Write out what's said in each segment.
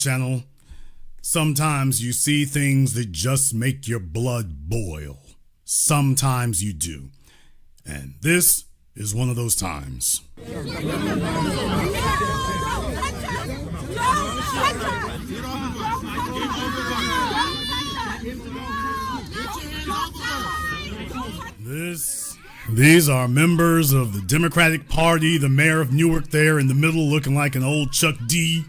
channel, sometimes you see things that just make your blood boil. Sometimes you do. And this is one of those times. These are members of the Democratic Party, the mayor of Newark there in the middle looking like an old Chuck D.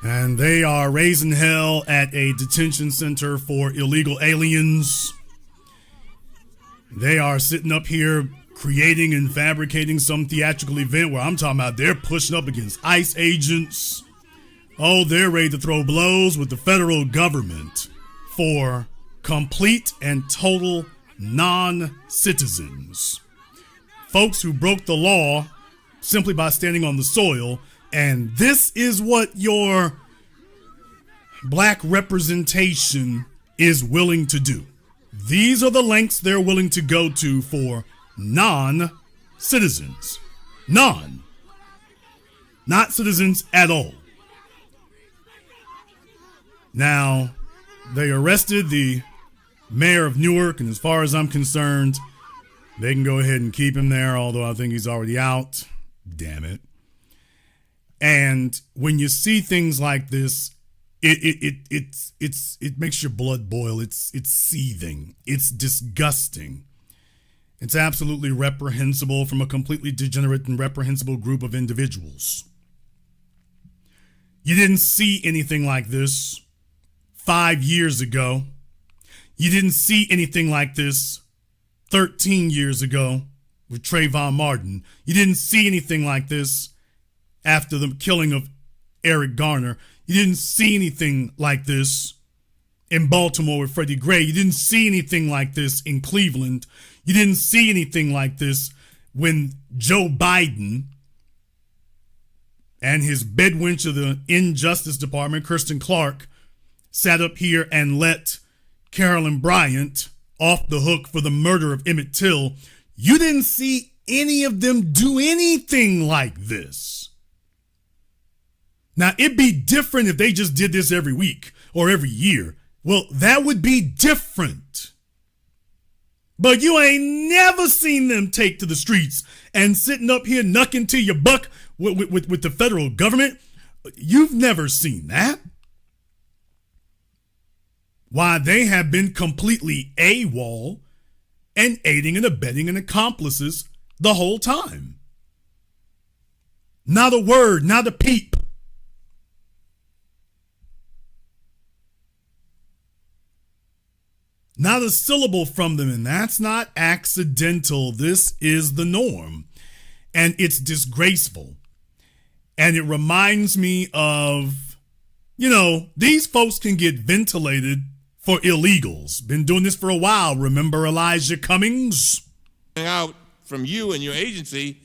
And they are raising hell at a detention center for illegal aliens. They are sitting up here creating and fabricating some theatrical event where I'm talking about they're pushing up against ICE agents. Oh, they're ready to throw blows with the federal government for complete and total non-citizens. Folks who broke the law simply by standing on the soil. And this is what your black representation is willing to do. These are the lengths they're willing to go to for non-citizens. None. Not citizens at all. Now, they arrested the mayor of Newark, and as far as I'm concerned, they can go ahead and keep him there, although I think he's already out. Damn it. And when you see things like this, it makes your blood boil. It's seething. It's disgusting. It's absolutely reprehensible from a completely degenerate and reprehensible group of individuals. You didn't see anything like this 5 years ago. You didn't see anything like this 13 years ago with Trayvon Martin. You didn't see anything like this after the killing of Eric Garner. You didn't see anything like this in Baltimore with Freddie Gray. You didn't see anything like this in Cleveland. You didn't see anything like this when Joe Biden and his bedwench of the Injustice Department, Kirsten Clark, sat up here and let Carolyn Bryant off the hook for the murder of Emmett Till. You didn't see any of them do anything like this. Now, it'd be different if they just did this every week or every year. Well, that would be different. But you ain't never seen them take to the streets and sitting up here knucking to your buck with the federal government. You've never seen that. Why, they have been completely AWOL and aiding and abetting and accomplices the whole time. Not a word, not a peep. Not a syllable from them, and that's not accidental. This is the norm, and it's disgraceful. And it reminds me of, these folks can get ventilated for illegals. Been doing this for a while. Remember Elijah Cummings? Out from you and your agency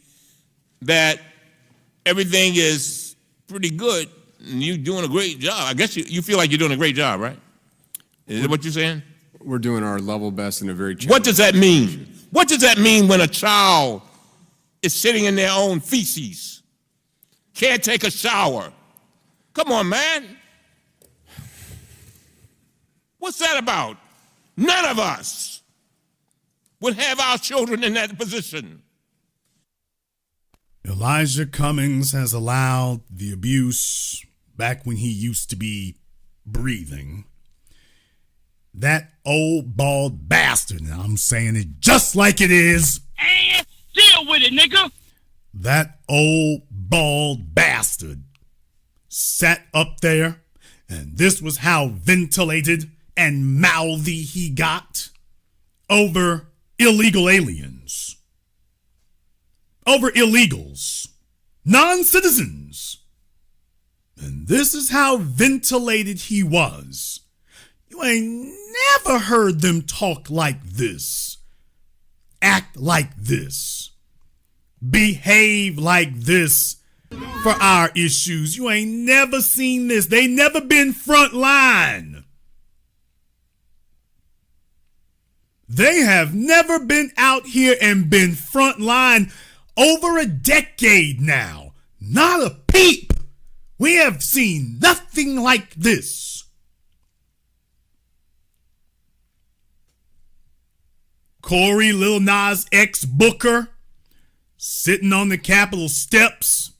that everything is pretty good and you're doing a great job. I guess you feel like you're doing a great job, right? Is that what you're saying? We're doing our level best in a very challenging. What does that mean? What does that mean when a child is sitting in their own feces, can't take a shower? Come on, man. What's that about? None of us would have our children in that position. Elijah Cummings has allowed the abuse back when he used to be breathing. That old bald bastard, and I'm saying it just like it is. And deal with it, nigga. That old bald bastard sat up there, and this was how ventilated and mouthy he got over illegal aliens. Over illegals. Non-citizens. And this is how ventilated he was. You ain't never heard them talk like this, act like this, behave like this for our issues. You ain't never seen this. They never been front line. They have never been out here and been front line over a decade now. Not a peep We have seen nothing like this. Cory Lil Nas X Booker sitting on the Capitol steps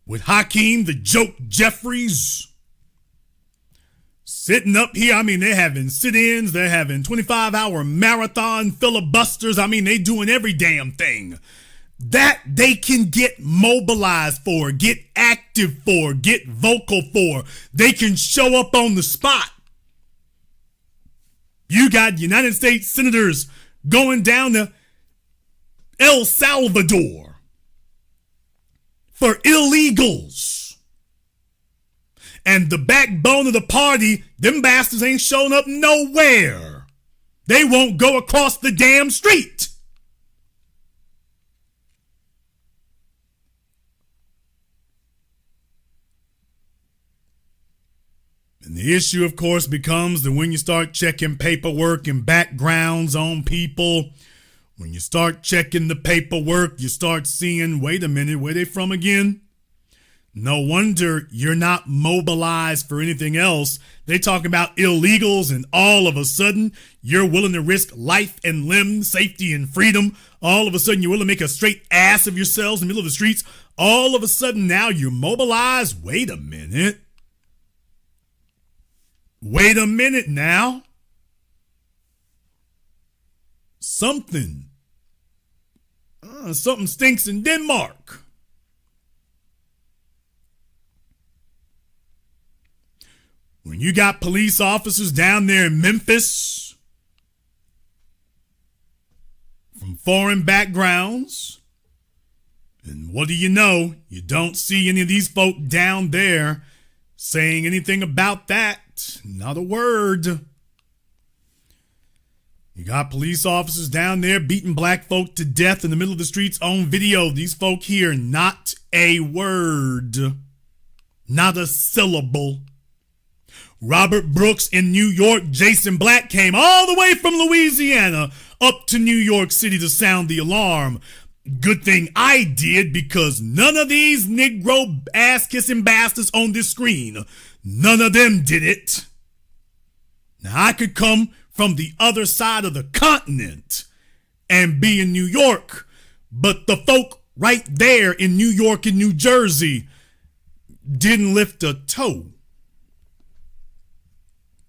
with Hakeem the Joke Jeffries sitting up here. I mean, they're having sit-ins, they're having 25-hour marathon filibusters. I mean, they doing every damn thing that they can get mobilized for, get active for, get vocal for. They can show up on the spot. You got United States senators going down to El Salvador for illegals. And the backbone of the party, them bastards ain't showing up nowhere. They won't go across the damn street. And the issue, of course, becomes that when you start checking paperwork and backgrounds on people, when you start checking the paperwork, you start seeing, wait a minute, where they from again? No wonder you're not mobilized for anything else. They talk about illegals, and all of a sudden you're willing to risk life and limb, safety and freedom. All of a sudden you're willing to make a straight ass of yourselves in the middle of the streets. All of a sudden now you're mobilized. Wait a minute. Wait a minute now. Something stinks in Denmark. When you got police officers down there in Memphis from foreign backgrounds, and what do you know? You don't see any of these folk down there saying anything about that. Not a word. You got police officers down there beating black folk to death in the middle of the streets on video. These folk here, not a word. Not a syllable. Robert Brooks in New York, Jason Black came all the way from Louisiana up to New York City to sound the alarm. Good thing I did, because none of these Negro ass-kissing bastards on this screen, none of them did it. Now, I could come from the other side of the continent and be in New York, but the folk right there in New York and New Jersey didn't lift a toe.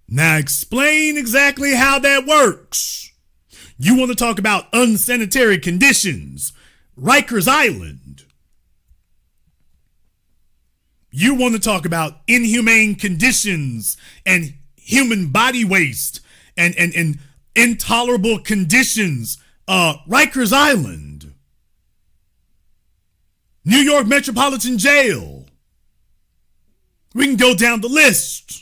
Now, explain exactly how that works. You want to talk about unsanitary conditions, Rikers Island. You want to talk about inhumane conditions and human body waste and intolerable conditions, Rikers Island. New York Metropolitan Jail. We can go down the list.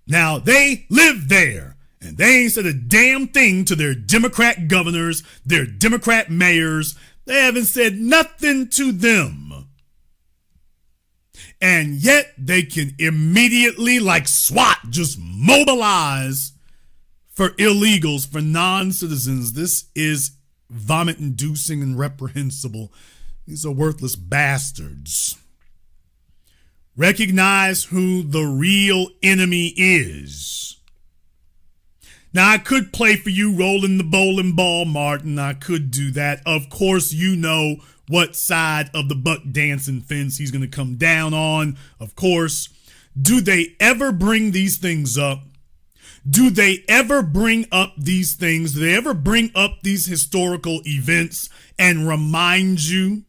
Now, they live there, and they ain't said a damn thing to their Democrat governors, their Democrat mayors. They haven't said nothing to them. And yet, they can immediately, like SWAT, just mobilize for illegals, for non-citizens. This is vomit-inducing and reprehensible. These are worthless bastards. Recognize who the real enemy is. Now, I could play for you rolling the bowling ball, Martin. I could do that. Of course, you know what side of the buck dancing fence he's going to come down on. Of course. Do they ever bring these things up? Do they ever bring up these things? Do they ever bring up these historical events and remind you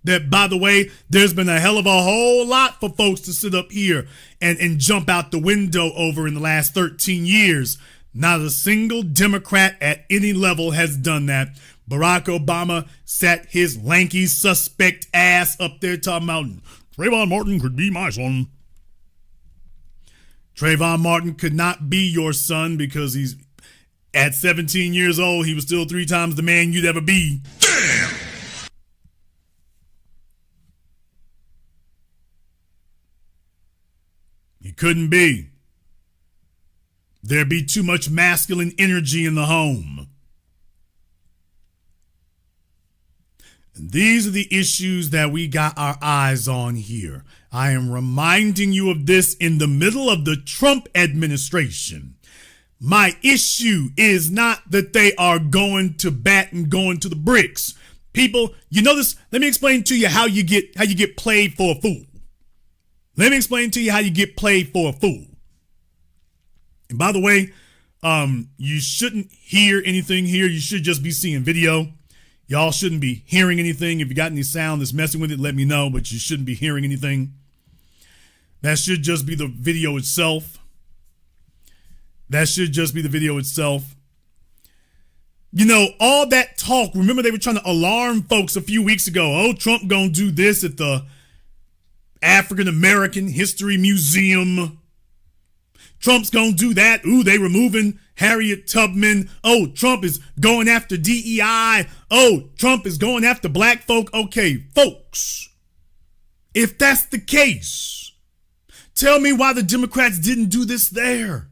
that, by the way, there's been a hell of a whole lot for folks to sit up here and jump out the window over in the last 13 years. Not a single Democrat at any level has done that. Barack Obama sat his lanky suspect ass up there talking about Trayvon Martin could be my son. Trayvon Martin could not be your son because he's at 17 years old. He was still 3 times the man you'd ever be. Damn! He couldn't be. There'd be too much masculine energy in the home. And these are the issues that we got our eyes on here. I am reminding you of this in the middle of the Trump administration. My issue is not that they are going to bat and going to the bricks. People, you know this. Let me explain to you how you get played for a fool. Let me explain to you how you get played for a fool. And by the way, you shouldn't hear anything here. You should just be seeing video. Y'all shouldn't be hearing anything. If you got any sound that's messing with it, let me know, but you shouldn't be hearing anything. That should just be the video itself. That should just be the video itself. You know, all that talk, remember they were trying to alarm folks a few weeks ago. Oh, Trump gonna do this at the African American History Museum. Trump's gonna do that. Ooh, they removing Harriet Tubman. Oh, Trump is going after DEI. Oh, Trump is going after black folk. Okay, folks, if that's the case, tell me why the Democrats didn't do this there.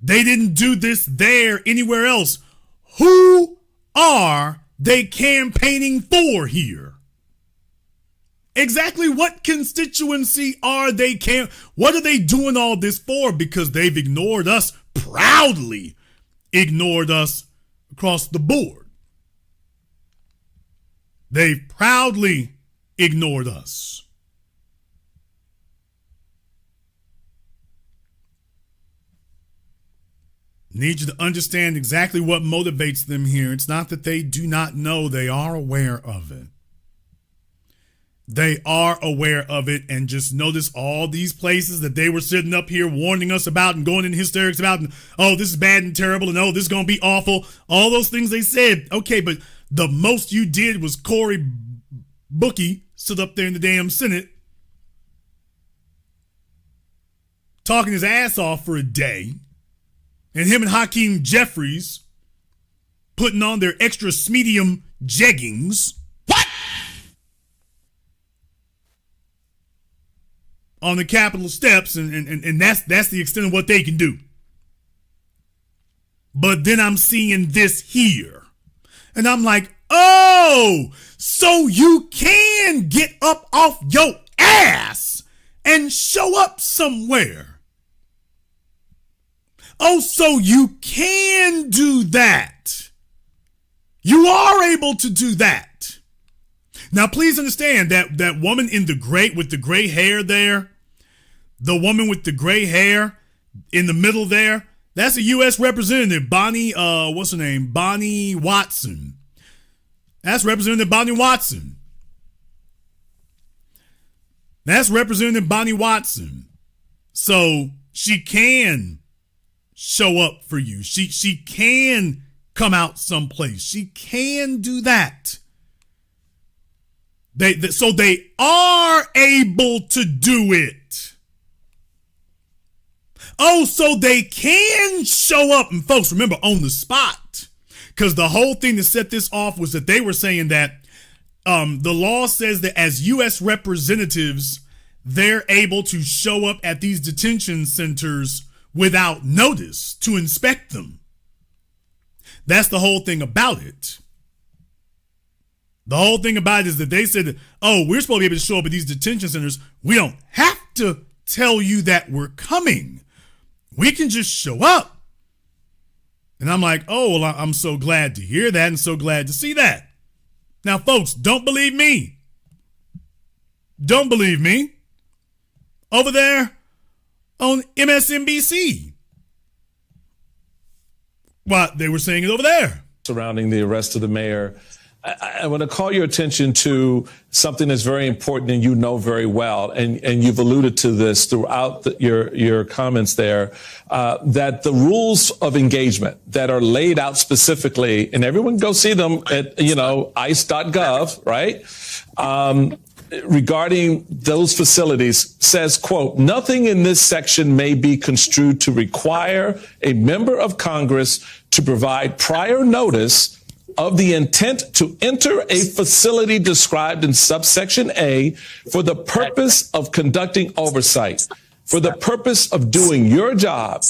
They didn't do this there anywhere else. Who are they campaigning for here? Exactly what constituency are they what are they doing all this for? Because they've ignored us, proudly ignored us across the board. They've proudly ignored us. Need you to understand exactly what motivates them here. It's not that they do not know, they are aware of it. They are aware of it, and just notice all these places that they were sitting up here warning us about and going in hysterics about, and oh, this is bad and terrible, and oh, this is going to be awful. All those things they said. Okay, but the most you did was Cory Booker sit up there in the damn Senate talking his ass off for a day, and him and Hakeem Jeffries putting on their extra medium jeggings. On the Capitol steps, and that's the extent of what they can do. But then I'm seeing this here, and I'm like, oh, so you can get up off your ass and show up somewhere. Oh, so you can do that. You are able to do that. Now, please understand that woman in the with the gray hair there, the woman with the gray hair in the middle there, that's a U.S. representative, Bonnie, what's her name? Bonnie Watson. That's Representative Bonnie Watson. That's Representative Bonnie Watson. So she can show up for you. She can come out someplace. She can do that. So they are able to do it. Oh, so they can show up. And folks, remember, on the spot. Because the whole thing that set this off was that they were saying that the law says that as U.S. representatives, they're able to show up at these detention centers without notice to inspect them. That's the whole thing about it. The whole thing about it is that they said that, oh, we're supposed to be able to show up at these detention centers. We don't have to tell you that we're coming. We can just show up. And I'm like, oh, well, I'm so glad to hear that and so glad to see that. Now, folks, don't believe me. Don't believe me. Over there on MSNBC. What they were saying it over there. Surrounding the arrest of the mayor. I want to call your attention to something that's very important and you know very well, and you've alluded to this throughout your comments there, that the rules of engagement that are laid out specifically, and everyone go see them at, ice.gov, right? Regarding those facilities says, quote, nothing in this section may be construed to require a member of Congress to provide prior notice of the intent to enter a facility described in subsection A for the purpose of conducting oversight, for the purpose of doing your job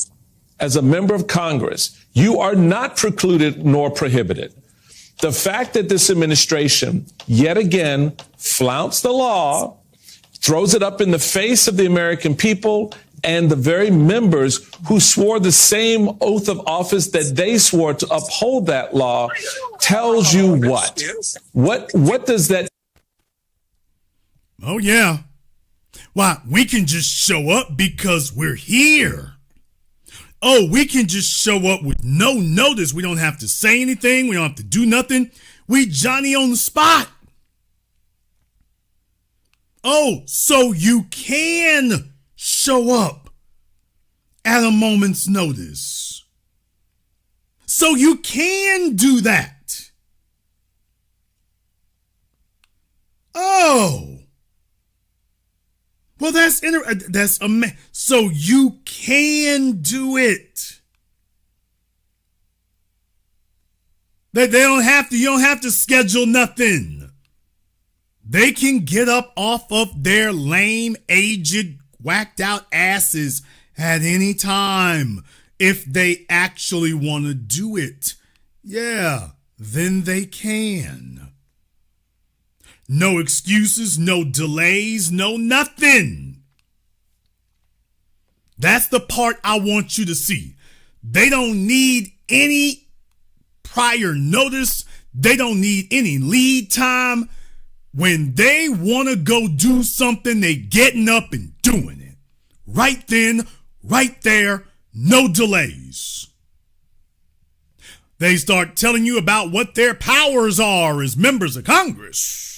as a member of Congress. You are not precluded nor prohibited. The fact that this administration yet again flouts the law, throws it up in the face of the American people and the very members who swore the same oath of office that they swore to uphold that law tells you what? What does that? Oh, yeah. Why, we can just show up because we're here. Oh, we can just show up with no notice. We don't have to say anything. We don't have to do nothing. We Johnny on the spot. Oh, so you can show up at a moment's notice. So you can do that. Oh. Well, that's amazing. So you can do it. They don't have to. You don't have to schedule nothing. They can get up off of their lame, aged, whacked out asses at any time if they actually want to do it. Yeah, then they can. No excuses, no delays, no nothing. That's the part I want you to see. They don't need any prior notice. They don't need any lead time. When they want to go do something, they getting up and doing it. Right then, right there, no delays. They start telling you about what their powers are as members of Congress.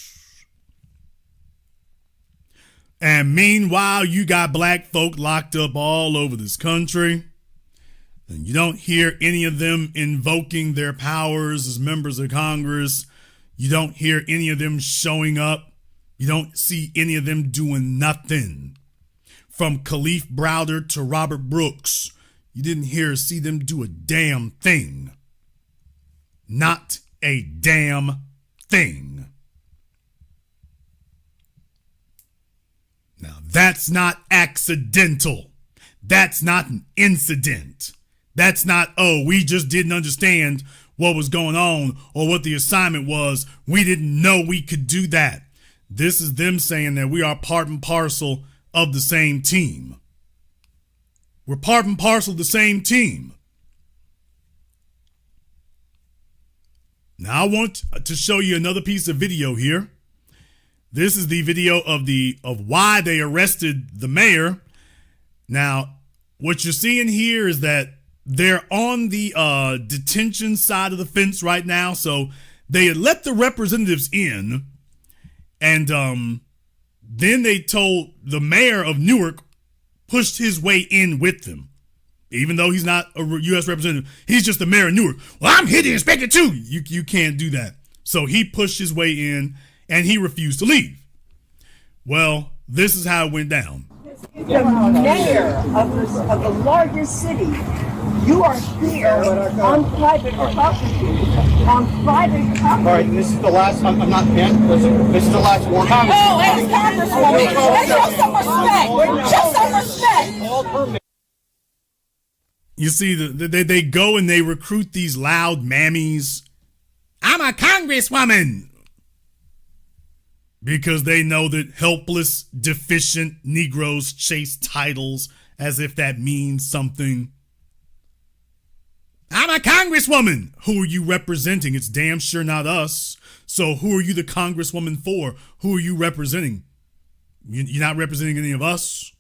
And meanwhile, you got black folk locked up all over this country. And you don't hear any of them invoking their powers as members of Congress. You don't hear any of them showing up. You don't see any of them doing nothing. From Khalif Browder to Robert Brooks, you didn't see them do a damn thing. Not a damn thing. Now, that's not accidental. That's not an incident. That's not, oh, we just didn't understand what was going on or what the assignment was. We didn't know we could do that. This is them saying that we are part and parcel of the same team. We're part and parcel of the same team. Now I want to show you another piece of video here. This is the video of why they arrested the mayor. Now, what you're seeing here is that they're on the detention side of the fence right now. So they had let the representatives in, and then they told the mayor of Newark pushed his way in with them. Even though he's not a U.S. representative, he's just the mayor of Newark. Well, I'm here to inspect it too. You can't do that. So he pushed his way in, and he refused to leave. Well, this is how it went down. The mayor of the largest city, you are here on private property. On private property. All right, this is the last. I'm not. Man, listen. This is the last one. Oh, it's Congresswoman. Show some respect. Show some respect. You see, they go and they recruit these loud mammies. I'm a congresswoman. Because they know that helpless, deficient Negroes chase titles as if that means something. I'm a congresswoman. Who are you representing? It's damn sure not us. So who are you the congresswoman for? Who are you representing? You're not representing any of us.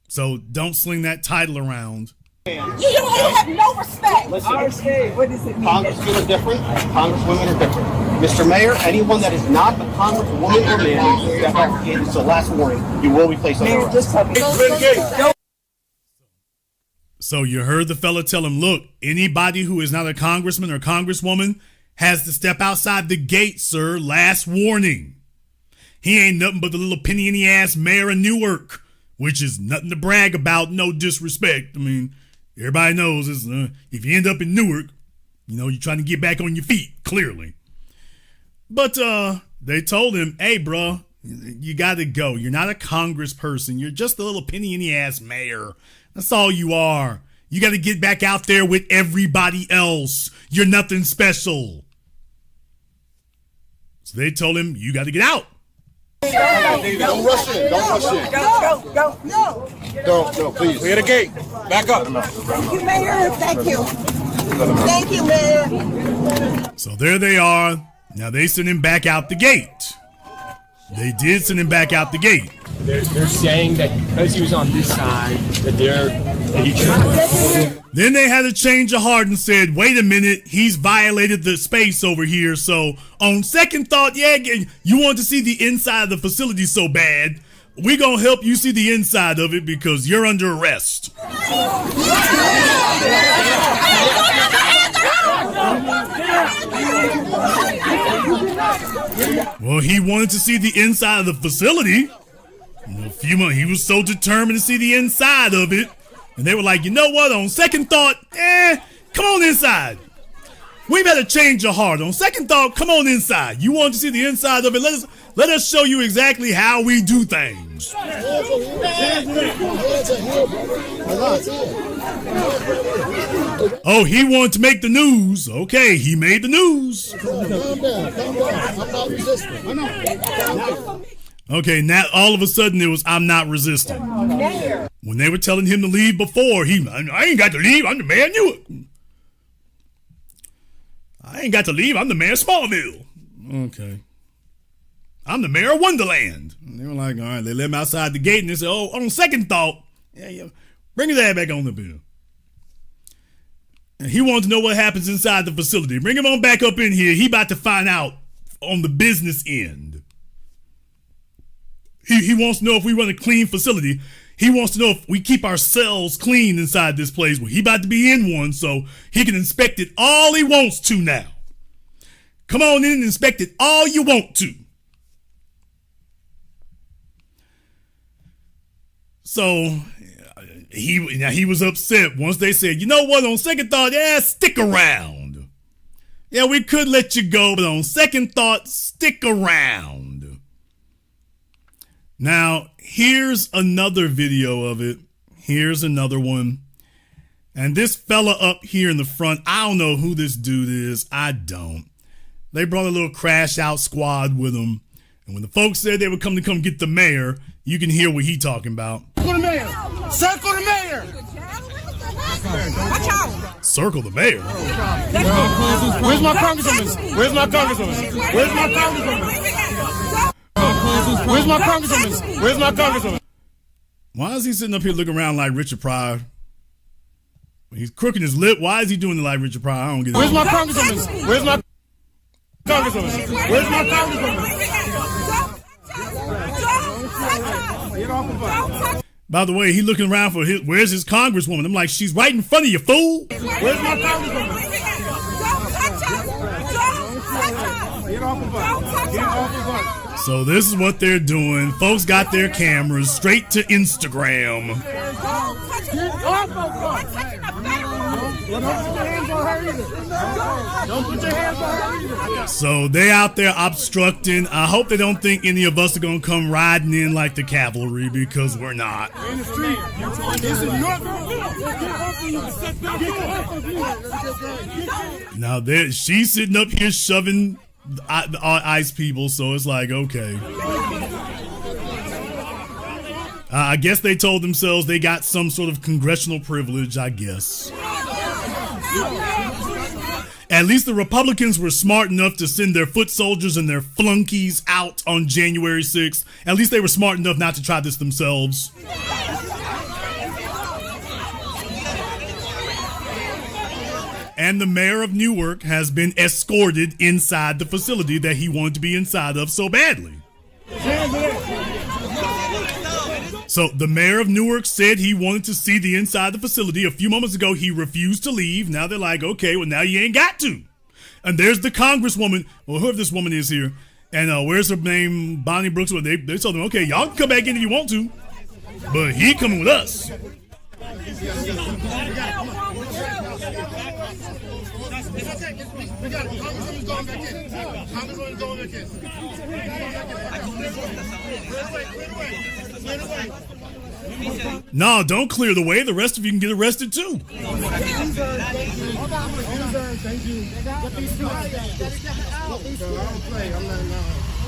So don't sling that title around. You have no respect. Listen, what does it mean? Congressmen are different. Congresswomen are different. Mr. Mayor, anyone that is not a congresswoman or man, step out. It's the last warning. You will be placed on arrest. So you heard the fella tell him, look, anybody who is not a congressman or congresswoman has to step outside the gate, sir. Last warning. He ain't nothing but the little penny in the ass mayor of Newark, which is nothing to brag about. No disrespect. I mean, everybody knows this, if you end up in Newark, you're trying to get back on your feet, clearly. But they told him, hey, bro, you got to go. You're not a congressperson. You're just a little penny in the ass mayor. That's all you are. You got to get back out there with everybody else. You're nothing special. So they told him, you got to get out. Don't rush in. Don't rush in. No, please. Clear the gate. Back up. Thank you, Mayor. Thank you. Thank you, Mayor. So there they are. Now they send him back out the gate. They did send him back out the gate. They're saying that because he was on this side, that he should. Then they had a change of heart and said, wait a minute, he's violated the space over here. So on second thought, yeah, you want to see the inside of the facility so bad, we're going to help you see the inside of it because you're under arrest. Well, he wanted to see the inside of the facility. A few months, he was so determined to see the inside of it. And they were like, you know what? On second thought, come on inside. We better change your heart. On second thought, come on inside. You want to see the inside of it? Let us show you exactly how we do things. Oh, he wanted to make the news. Okay, he made the news. I'm not resisting. Okay, now all of a sudden it was, I'm not resisting. When they were telling him to leave before, I ain't got to leave, I'm the mayor of Newark. I ain't got to leave, I'm the mayor of Smallville. Okay. I'm the mayor of Wonderland. And they were like, all right, they let him outside the gate and they said, oh, on second thought, bring his ass back on the bill. And he wanted to know what happens inside the facility. Bring him on back up in here. He about to find out on the business end. He wants to know if we run a clean facility. He wants to know if we keep our cells clean inside this place. Well, he about to be in one, so he can inspect it all he wants to now. Come on in and inspect it all you want to. So he was upset once they said, you know what, on second thought, stick around. Yeah, we could let you go, but on second thought, stick around. Now, here's another video of it. Here's another one. And this fella up here in the front, I don't know who this dude is. I don't. They brought a little crash out squad with them. And when the folks said they would come get the mayor, you can hear what he talking about. Circle the mayor. Circle the mayor. Watch out. Circle the mayor. Where's my congresswoman? Where's my congresswoman? Where's my congresswoman? Where's my congresswoman? Where's my congresswoman? Why is he sitting up here looking around like Richard Pryor? He's crooking his lip. Why is he doing it like Richard Pryor? I don't get it. Where's my congresswoman? Where's my congresswoman? Where's my congresswoman? By the way, he looking around for where's his congresswoman? I'm like, she's right in front of you, fool. Where's my congresswoman? Get off of us. Get off of us. So this is what they're doing. Folks got their cameras straight to Instagram. Don't put your hands on her either. So they out there obstructing. I hope they don't think any of us are going to come riding in like the cavalry, because we're not. In the street. This is your Now she's sitting up here shoving ICE people, so it's like, okay. I guess they told themselves they got some sort of congressional privilege, I guess. At least the Republicans were smart enough to send their foot soldiers and their flunkies out on January 6th. At least they were smart enough not to try this themselves. And the mayor of Newark has been escorted inside the facility that he wanted to be inside of so badly. So the mayor of Newark said he wanted to see the inside of the facility. A few moments ago, he refused to leave. Now they're like, okay, well, now you ain't got to. And there's the congresswoman, or whoever this woman is here. And where's her name? Bonnie Brooks. Well, they told him, okay, y'all can come back in if you want to. But he coming with us. We got it. Congresswoman's going back in. Congresswoman's going back in. Clear the way. Clear the way. Clear the way. No, don't clear the way. The rest of you can get arrested too.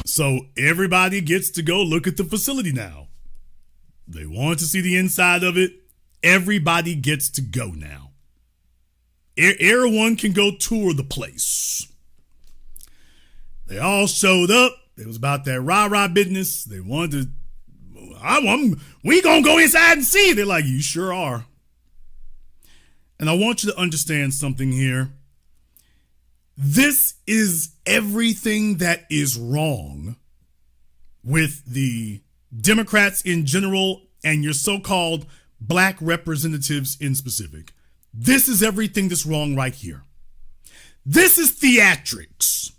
So everybody gets to go look at the facility now. They want to see the inside of it. Everybody gets to go now. Everyone can go tour the place. They all showed up. It was about that rah-rah business. They wanted to, we gonna go inside and see. They're like, you sure are. And I want you to understand something here. This is everything that is wrong with the Democrats in general and your so-called black representatives in specific. This is everything that's wrong right here. This is theatrics.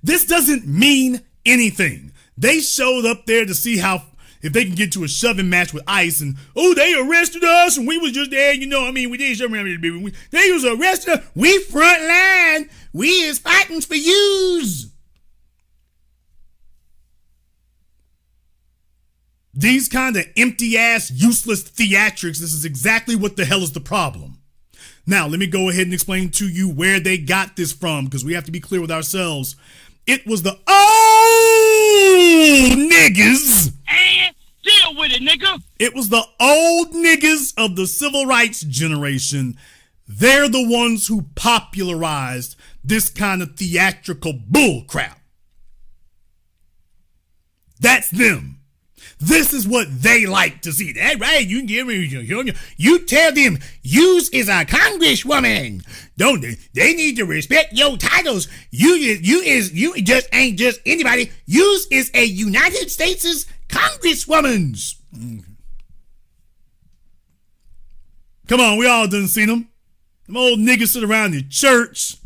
This doesn't mean anything. They showed up there to see if they can get to a shoving match with ICE and, they arrested us and we was just there, we did something. They was arrested us. We front line. We is fighting for yous. These kind of empty-ass, useless theatrics, this is exactly what the hell is the problem. Now, let me go ahead and explain to you where they got this from, because we have to be clear with ourselves. It was the old niggas. And deal with it, nigga. It was the old niggas of the civil rights generation. They're the ones who popularized this kind of theatrical bullcrap. That's them. This is what they like to see. That right? You give me, you tell them, yous is a congresswoman. Don't they? They need to respect your titles. You just ain't just anybody. Yous is a United States congresswoman. Come on, we all done seen them. Them old niggas sit around the church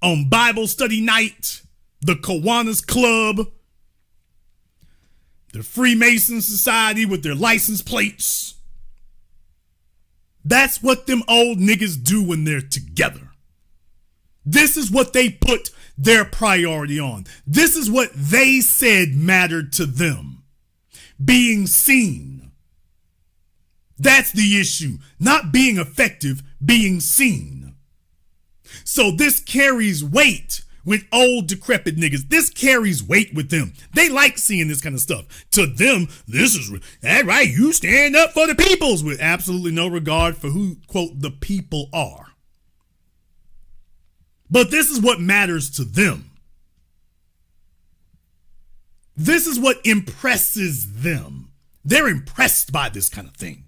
on Bible study night, the Kiwanis Club, the Freemason Society with their license plates. That's what them old niggas do when they're together. This is what they put their priority on. This is what they said mattered to them. Being seen. That's the issue. Not being effective, being seen. So this carries weight with old decrepit niggas. This carries weight with them. They like seeing this kind of stuff. To them, this is, that right, you stand up for the peoples with absolutely no regard for who, quote, the people are. But this is what matters to them. This is what impresses them. They're impressed by this kind of thing.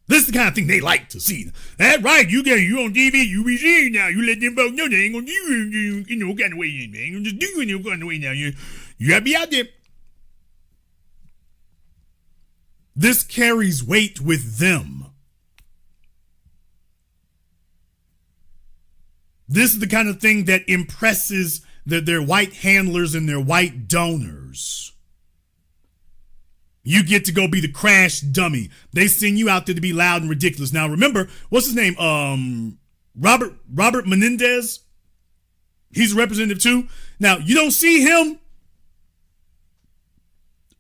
This is the kind of thing they like to see. That's right. You on TV, you be seeing now. You let them folks know they ain't gonna do you kind of way. They ain't gonna just do you in your kind of way now. You gotta be out there. This carries weight with them. This is the kind of thing that impresses their white handlers and their white donors. You get to go be the crash dummy. They send you out there to be loud and ridiculous. Now remember, what's his name? Robert Menendez. He's a representative too. Now you don't see him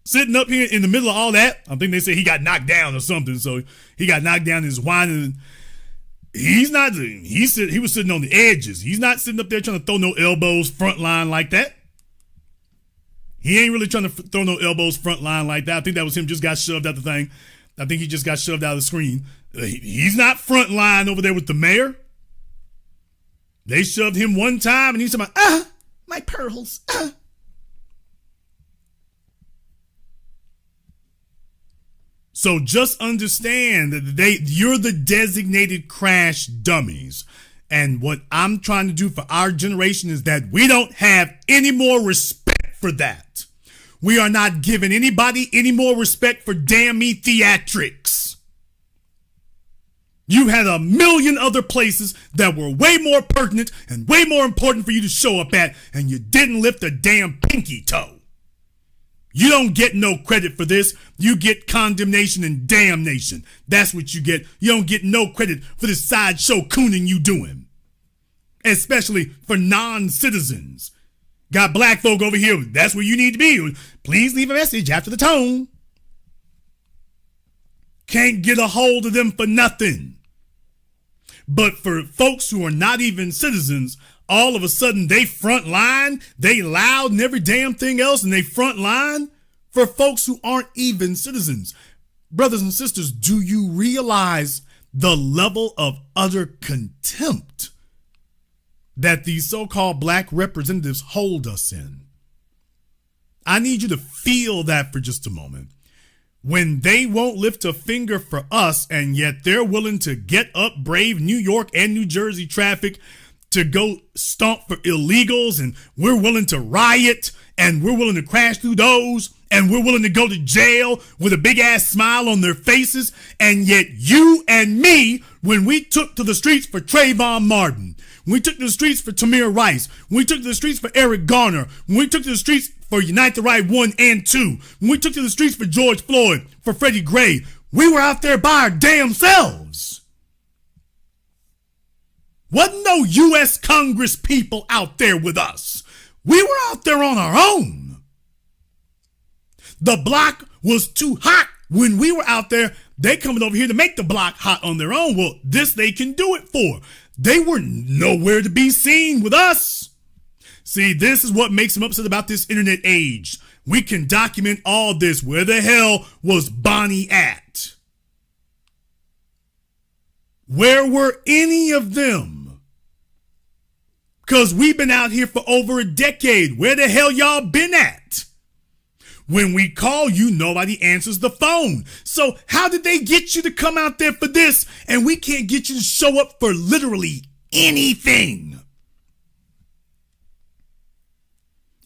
sitting up here in the middle of all that. I think they say he got knocked down or something. So he got knocked down in his whining. He's not. He was sitting on the edges. He's not sitting up there trying to throw no elbows front line like that. He ain't really trying to throw no elbows front line like that. I think that was him just got shoved out the thing. I think he just got shoved out of the screen. He's not front line over there with the mayor. They shoved him one time and he's talking about, my pearls. So just understand that you're the designated crash dummies. And what I'm trying to do for our generation is that we don't have any more respect for that. We are not giving anybody any more respect for damn me theatrics. You had a million other places that were way more pertinent and way more important for you to show up at, and you didn't lift a damn pinky toe. You don't get no credit for this. You get condemnation and damnation. That's what you get. You don't get no credit for this sideshow cooning you doing. Especially for non-citizens. Got black folk over here. That's where you need to be. Please leave a message after the tone. can't get a hold of them for nothing. But for folks who are not even citizens, all of a sudden they front line, they loud and every damn thing else, and they front line for folks who aren't even citizens. Brothers and sisters, do you realize the level of utter contempt that these so-called black representatives hold us in? I need you to feel that for just a moment. When they won't lift a finger for us, and yet they're willing to get up, brave New York and New Jersey traffic to go stomp for illegals, and we're willing to riot, and we're willing to crash through those, and we're willing to go to jail with a big ass smile on their faces. And yet you and me, when we took to the streets for Trayvon Martin, when we took to the streets for Tamir Rice, when we took to the streets for Eric Garner, when we took to the streets for Unite the Right 1 and 2, when we took to the streets for George Floyd, for Freddie Gray, we were out there by our damn selves. Wasn't no U.S. Congress people out there with us. We were out there on our own. The block was too hot when we were out there. They coming over here to make the block hot on their own. Well, this they can do it for. They were nowhere to be seen with us. See, this is what makes them upset about this internet age. We can document all this. Where the hell was Bonnie at? Where were any of them? Because we've been out here for over a decade. Where the hell y'all been at? When we call you, nobody answers the phone. So how did they get you to come out there for this and we can't get you to show up for literally anything?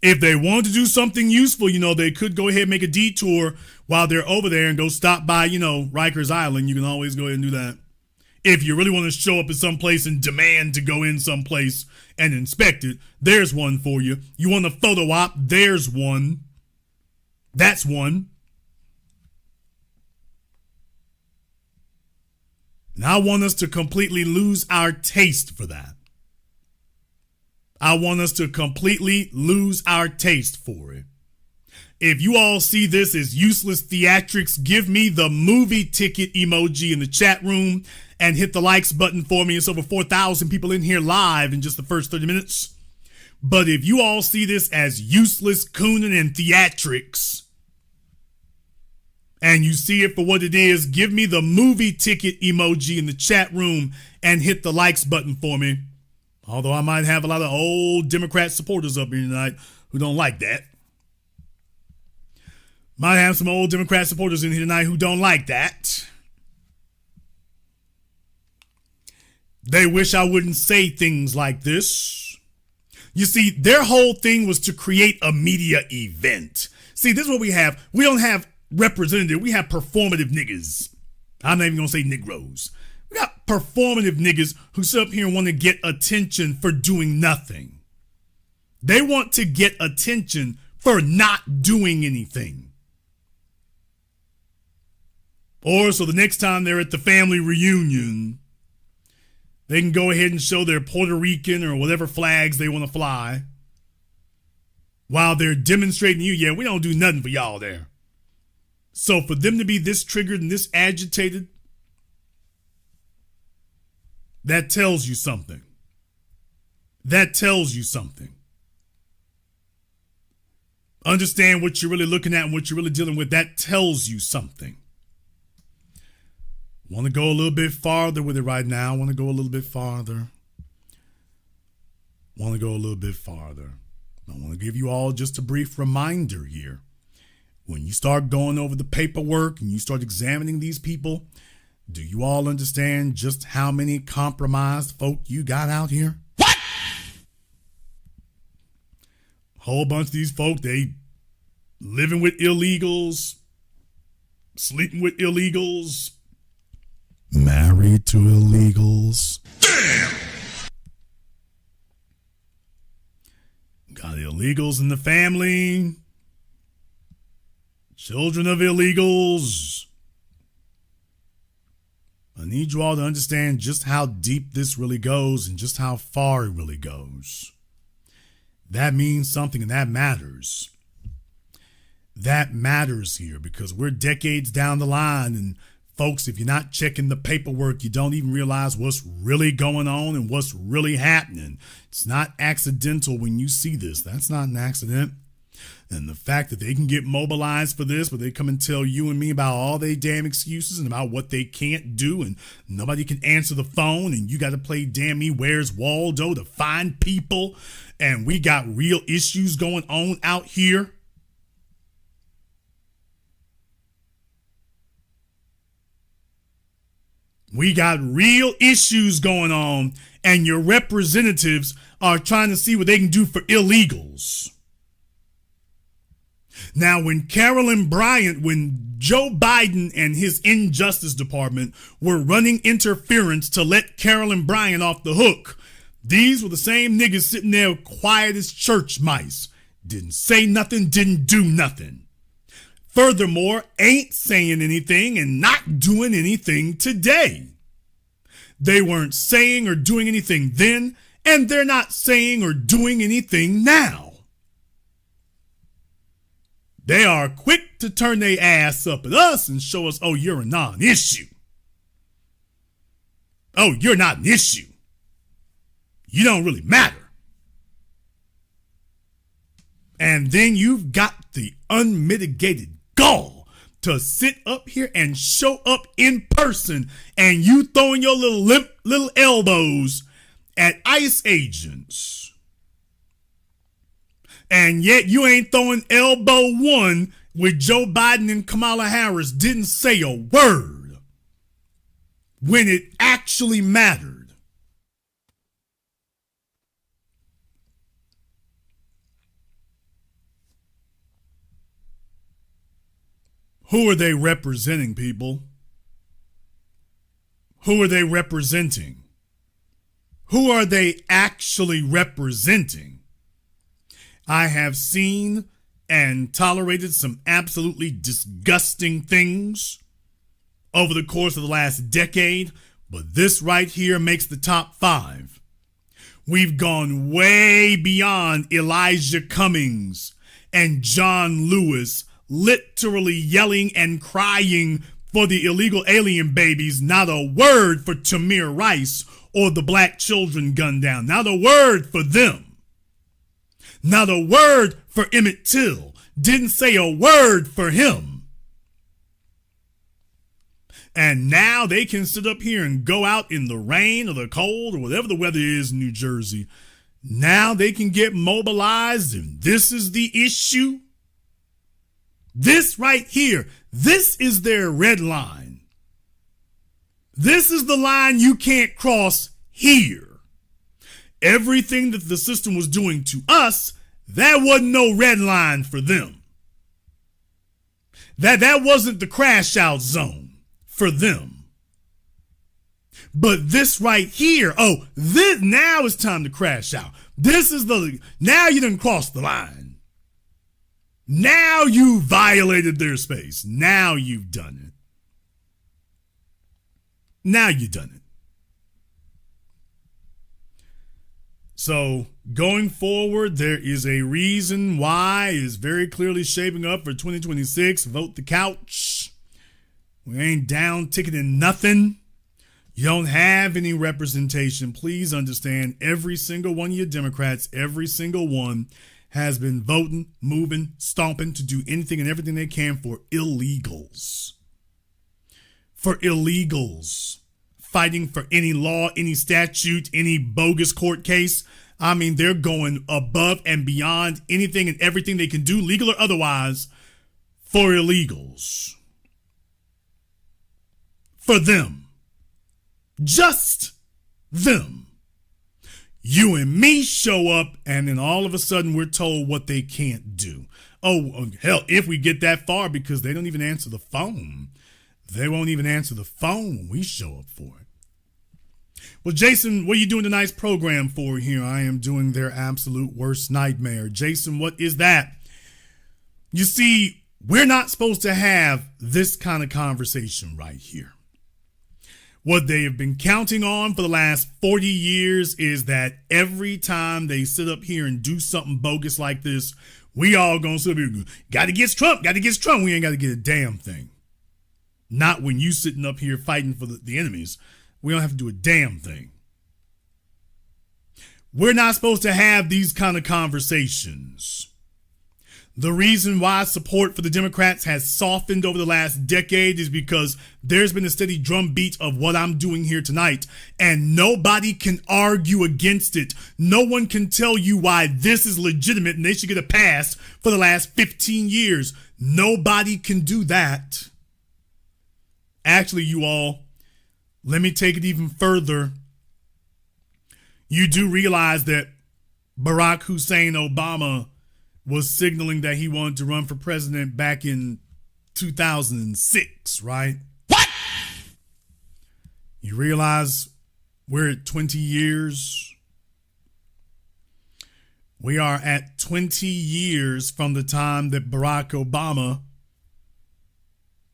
If they wanted to do something useful, they could go ahead and make a detour while they're over there and go stop by, Rikers Island. You can always go ahead and do that. If you really want to show up at some place and demand to go in someplace and inspect it, there's one for you. You want a photo op? There's one. That's one. And I want us to completely lose our taste for that. I want us to completely lose our taste for it. If you all see this as useless theatrics, give me the movie ticket emoji in the chat room and hit the likes button for me. It's over 4,000 people in here live in just the first 30 minutes. But if you all see this as useless Cooning and theatrics, and you see it for what it is, give me the movie ticket emoji in the chat room and hit the likes button for me. Although I might have a lot of old Democrat supporters up here tonight who don't like that. Might have some old Democrat supporters in here tonight who don't like that. They wish I wouldn't say things like this. You see, their whole thing was to create a media event. See, this is what we have. We don't have representative. We have performative niggas. I'm not even going to say Negroes. We got performative niggas who sit up here and want to get attention for doing nothing. They want to get attention for not doing anything. Or so the next time they're at the family reunion, they can go ahead and show their Puerto Rican or whatever flags they want to fly while they're demonstrating you, yeah, we don't do nothing for y'all there. So for them to be this triggered and this agitated, that tells you something. That tells you something. Understand what you're really looking at and what you're really dealing with. That tells you something. Want to go a little bit farther with it right now. Want to go a little bit farther. Want to go a little bit farther. I want to give you all just a brief reminder here. When you start going over the paperwork and you start examining these people, do you all understand just how many compromised folk you got out here? What? A whole bunch of these folk, they living with illegals, sleeping with illegals, married to illegals. Damn! Got illegals in the family, children of illegals. I need you all to understand just how deep this really goes and just how far it really goes. That means something, and that matters. That matters here because we're decades down the line and Folks, if you're not checking the paperwork, you don't even realize what's really going on and what's really happening. It's not accidental when you see this. That's not an accident. And the fact that they can get mobilized for this, but they come and tell you and me about all their damn excuses and about what they can't do, and nobody can answer the phone, and you got to play damn me Where's Waldo to find people, and we got real issues going on out here. We got real issues going on, and your representatives are trying to see what they can do for illegals. Now, when Joe Biden and his Injustice Department were running interference to let Carolyn Bryant off the hook, these were the same niggas sitting there quiet as church mice. Didn't say nothing, didn't do nothing. Furthermore, ain't saying anything and not doing anything today. They weren't saying or doing anything then, and they're not saying or doing anything now. They are quick to turn their ass up at us and show us, oh, you're a non-issue. Oh, you're not an issue. You don't really matter. And then you've got the unmitigated gall to sit up here and show up in person, and you throwing your little elbows at ICE agents. And yet you ain't throwing elbow one with Joe Biden and Kamala Harris didn't say a word when it actually mattered. Who are they representing, people? Who are they representing? Who are they actually representing? I have seen and tolerated some absolutely disgusting things over the course of the last decade, but this right here makes the top 5. We've gone way beyond Elijah Cummings and John Lewis literally yelling and crying for the illegal alien babies. Not a word for Tamir Rice or the black children gunned down. Not a word for them. Not a word for Emmett Till. Didn't say a word for him. And now they can sit up here and go out in the rain or the cold or whatever the weather is in New Jersey. Now they can get mobilized, and this is the issue. This right here, this is their red line. This is the line you can't cross here. Everything that the system was doing to us, that wasn't no red line for them. That wasn't the crash out zone for them. But this right here, this now it's time to crash out. Now you done crossed the line. Now you violated their space. Now you've done it. Now you've done it. So going forward, there is a reason why it's very clearly shaping up for 2026. Vote the couch. We ain't down ticketing nothing. You don't have any representation. Please understand, every single one of you Democrats, every single one has been voting, moving, stomping to do anything and everything they can for illegals. For illegals. Fighting for any law, any statute, any bogus court case. I mean, they're going above and beyond anything and everything they can do, legal or otherwise, for illegals. For them. Just them. You and me show up, and then all of a sudden we're told what they can't do. Oh, hell, if we get that far, because they don't even answer the phone. They won't even answer the phone when we show up for it. Well, Jason, what are you doing tonight's program for here? I am doing their absolute worst nightmare. Jason, what is that? You see, we're not supposed to have this kind of conversation right here. What they have been counting on for the last 40 years is that every time they sit up here and do something bogus like this, we all gonna sit up here, gotta get Trump. We ain't gotta get a damn thing. Not when you sitting up here fighting for the enemies. We don't have to do a damn thing. We're not supposed to have these kind of conversations. The reason why support for the Democrats has softened over the last decade is because there's been a steady drumbeat of what I'm doing here tonight, and nobody can argue against it. No one can tell you why this is legitimate and they should get a pass for the last 15 years. Nobody can do that. Actually, you all, let me take it even further. You do realize that Barack Hussein Obama was signaling that he wanted to run for president back in 2006, right? What? You realize we're at 20 years? We are at 20 years from the time that Barack Obama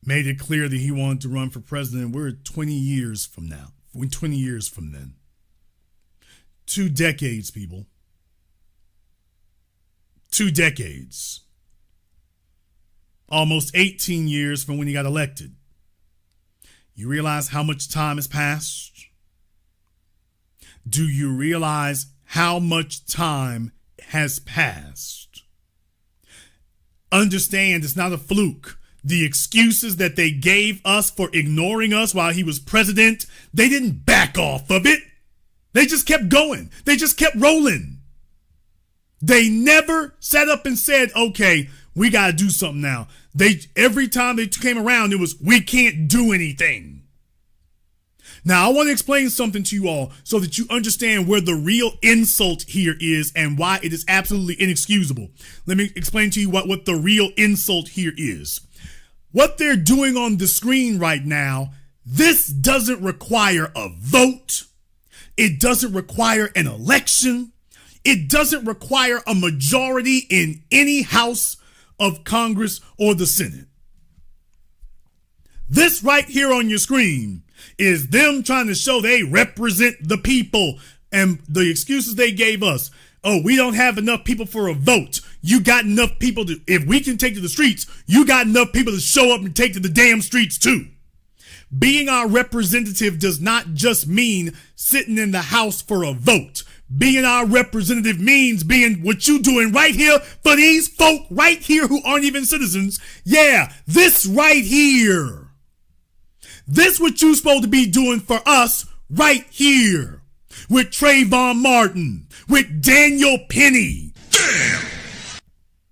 made it clear that he wanted to run for president. We're at 20 years from now. We're 20 years from then. 2 decades, people. 2 decades. Almost 18 years from when he got elected. You realize how much time has passed? Do you realize how much time has passed? Understand, it's not a fluke. The excuses that they gave us for ignoring us while he was president, they didn't back off of it. They just kept going. They just kept rolling. They never sat up and said, okay, we got to do something now. Every time they came around, it was, we can't do anything. Now, I want to explain something to you all so that you understand where the real insult here is and why it is absolutely inexcusable. Let me explain to you what the real insult here is. What they're doing on the screen right now, this doesn't require a vote. It doesn't require an election. It doesn't require a majority in any house of Congress or the Senate. This right here on your screen is them trying to show they represent the people, and the excuses they gave us. Oh, we don't have enough people for a vote. You got enough people to, if we can take to the streets, you got enough people to show up and take to the damn streets too. Being our representative does not just mean sitting in the house for a vote. Being our representative means being what you doing right here for these folk right here who aren't even citizens. Yeah, this right here. This what you supposed to be doing for us right here. With Trayvon Martin, with Daniel Penny. Damn.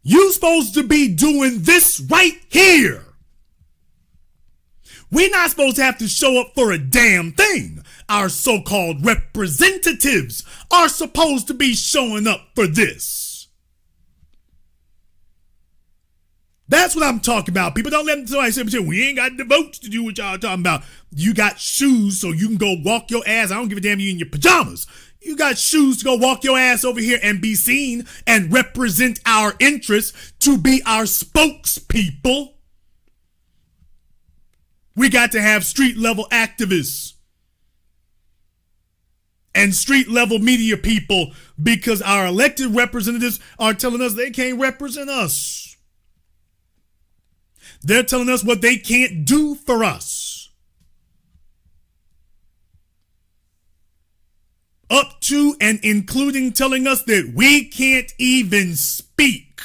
You supposed to be doing this right here. We're not supposed to have to show up for a damn thing. Our so-called representatives are supposed to be showing up for this. That's what I'm talking about. People, don't let somebody say, we ain't got the votes to do what y'all talking about. You got shoes so you can go walk your ass. I don't give a damn, you in your pajamas. You got shoes to go walk your ass over here and be seen and represent our interests, to be our spokespeople. We got to have street level activists and street level media people, because our elected representatives are telling us they can't represent us. They're telling us what they can't do for us. Up to and including telling us that we can't even speak.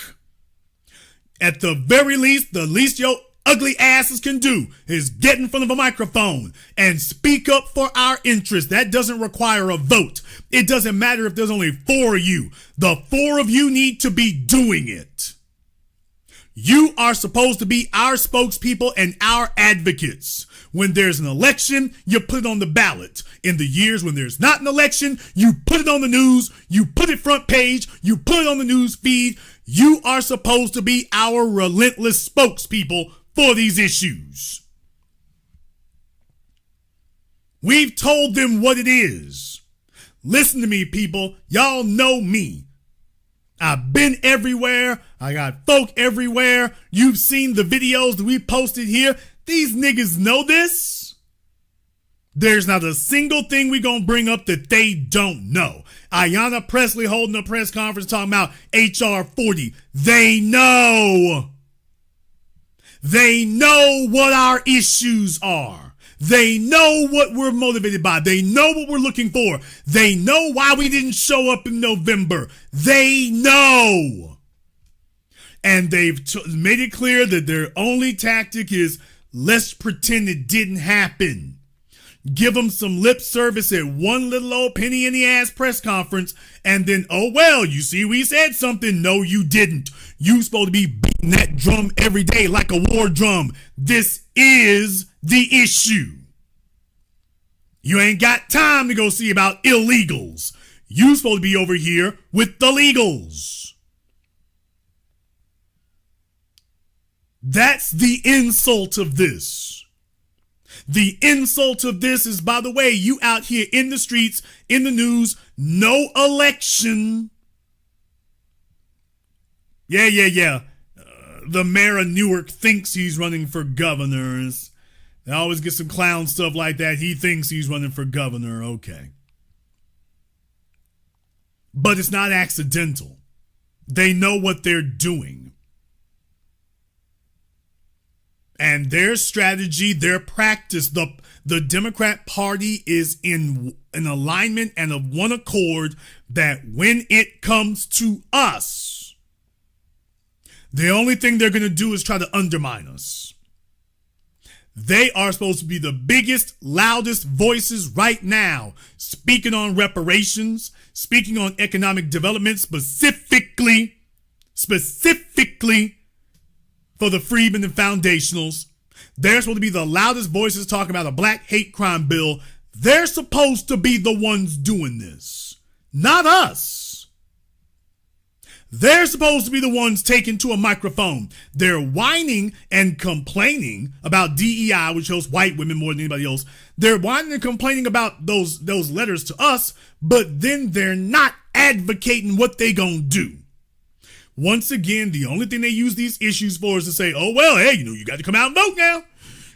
At the very least, the least your ugly asses can do is get in front of a microphone and speak up for our interests. That doesn't require a vote. It doesn't matter if there's only 4 of you. The 4 of you need to be doing it. You are supposed to be our spokespeople and our advocates. When there's an election, you put it on the ballot. In the years when there's not an election, you put it on the news, you put it front page, you put it on the news feed. You are supposed to be our relentless spokespeople for these issues. We've told them what it is. Listen to me, people. Y'all know me. I've been everywhere. I got folk everywhere. You've seen the videos that we posted here. These niggas know this. There's not a single thing we gonna bring up that they don't know. Ayanna Pressley holding a press conference talking about HR 40. They know. They know what our issues are. They know what we're motivated by. They know what we're looking for. They know why we didn't show up in November. They know. And they've made it clear that their only tactic is, let's pretend it didn't happen. Give them some lip service at one little old penny in the ass press conference, and then, oh well, you see, we said something. No, you didn't. You supposed to be beating that drum every day like a war drum. This is the issue. You ain't got time to go see about illegals. You supposed to be over here with the legals. That's the insult of this. The insult of this is, by the way, you out here in the streets, in the news, no election. Yeah. The mayor of Newark thinks he's running for governor. They always get some clown stuff like that. He thinks he's running for governor. Okay. But it's not accidental. They know what they're doing. And their strategy, their practice, the Democrat Party is in an alignment and of one accord that when it comes to us, the only thing they're going to do is try to undermine us. They are supposed to be the biggest, loudest voices right now, speaking on reparations, speaking on economic development, specifically for the freedmen and foundationals. They're supposed to be the loudest voices talking about a black hate crime bill. They're supposed to be the ones doing this, not us. They're supposed to be the ones taken to a microphone. They're whining and complaining about DEI, which helps white women more than anybody else. They're whining and complaining about those letters to us, but then they're not advocating what they gonna do. Once again, the only thing they use these issues for is to say, oh, well, hey, you got to come out and vote now.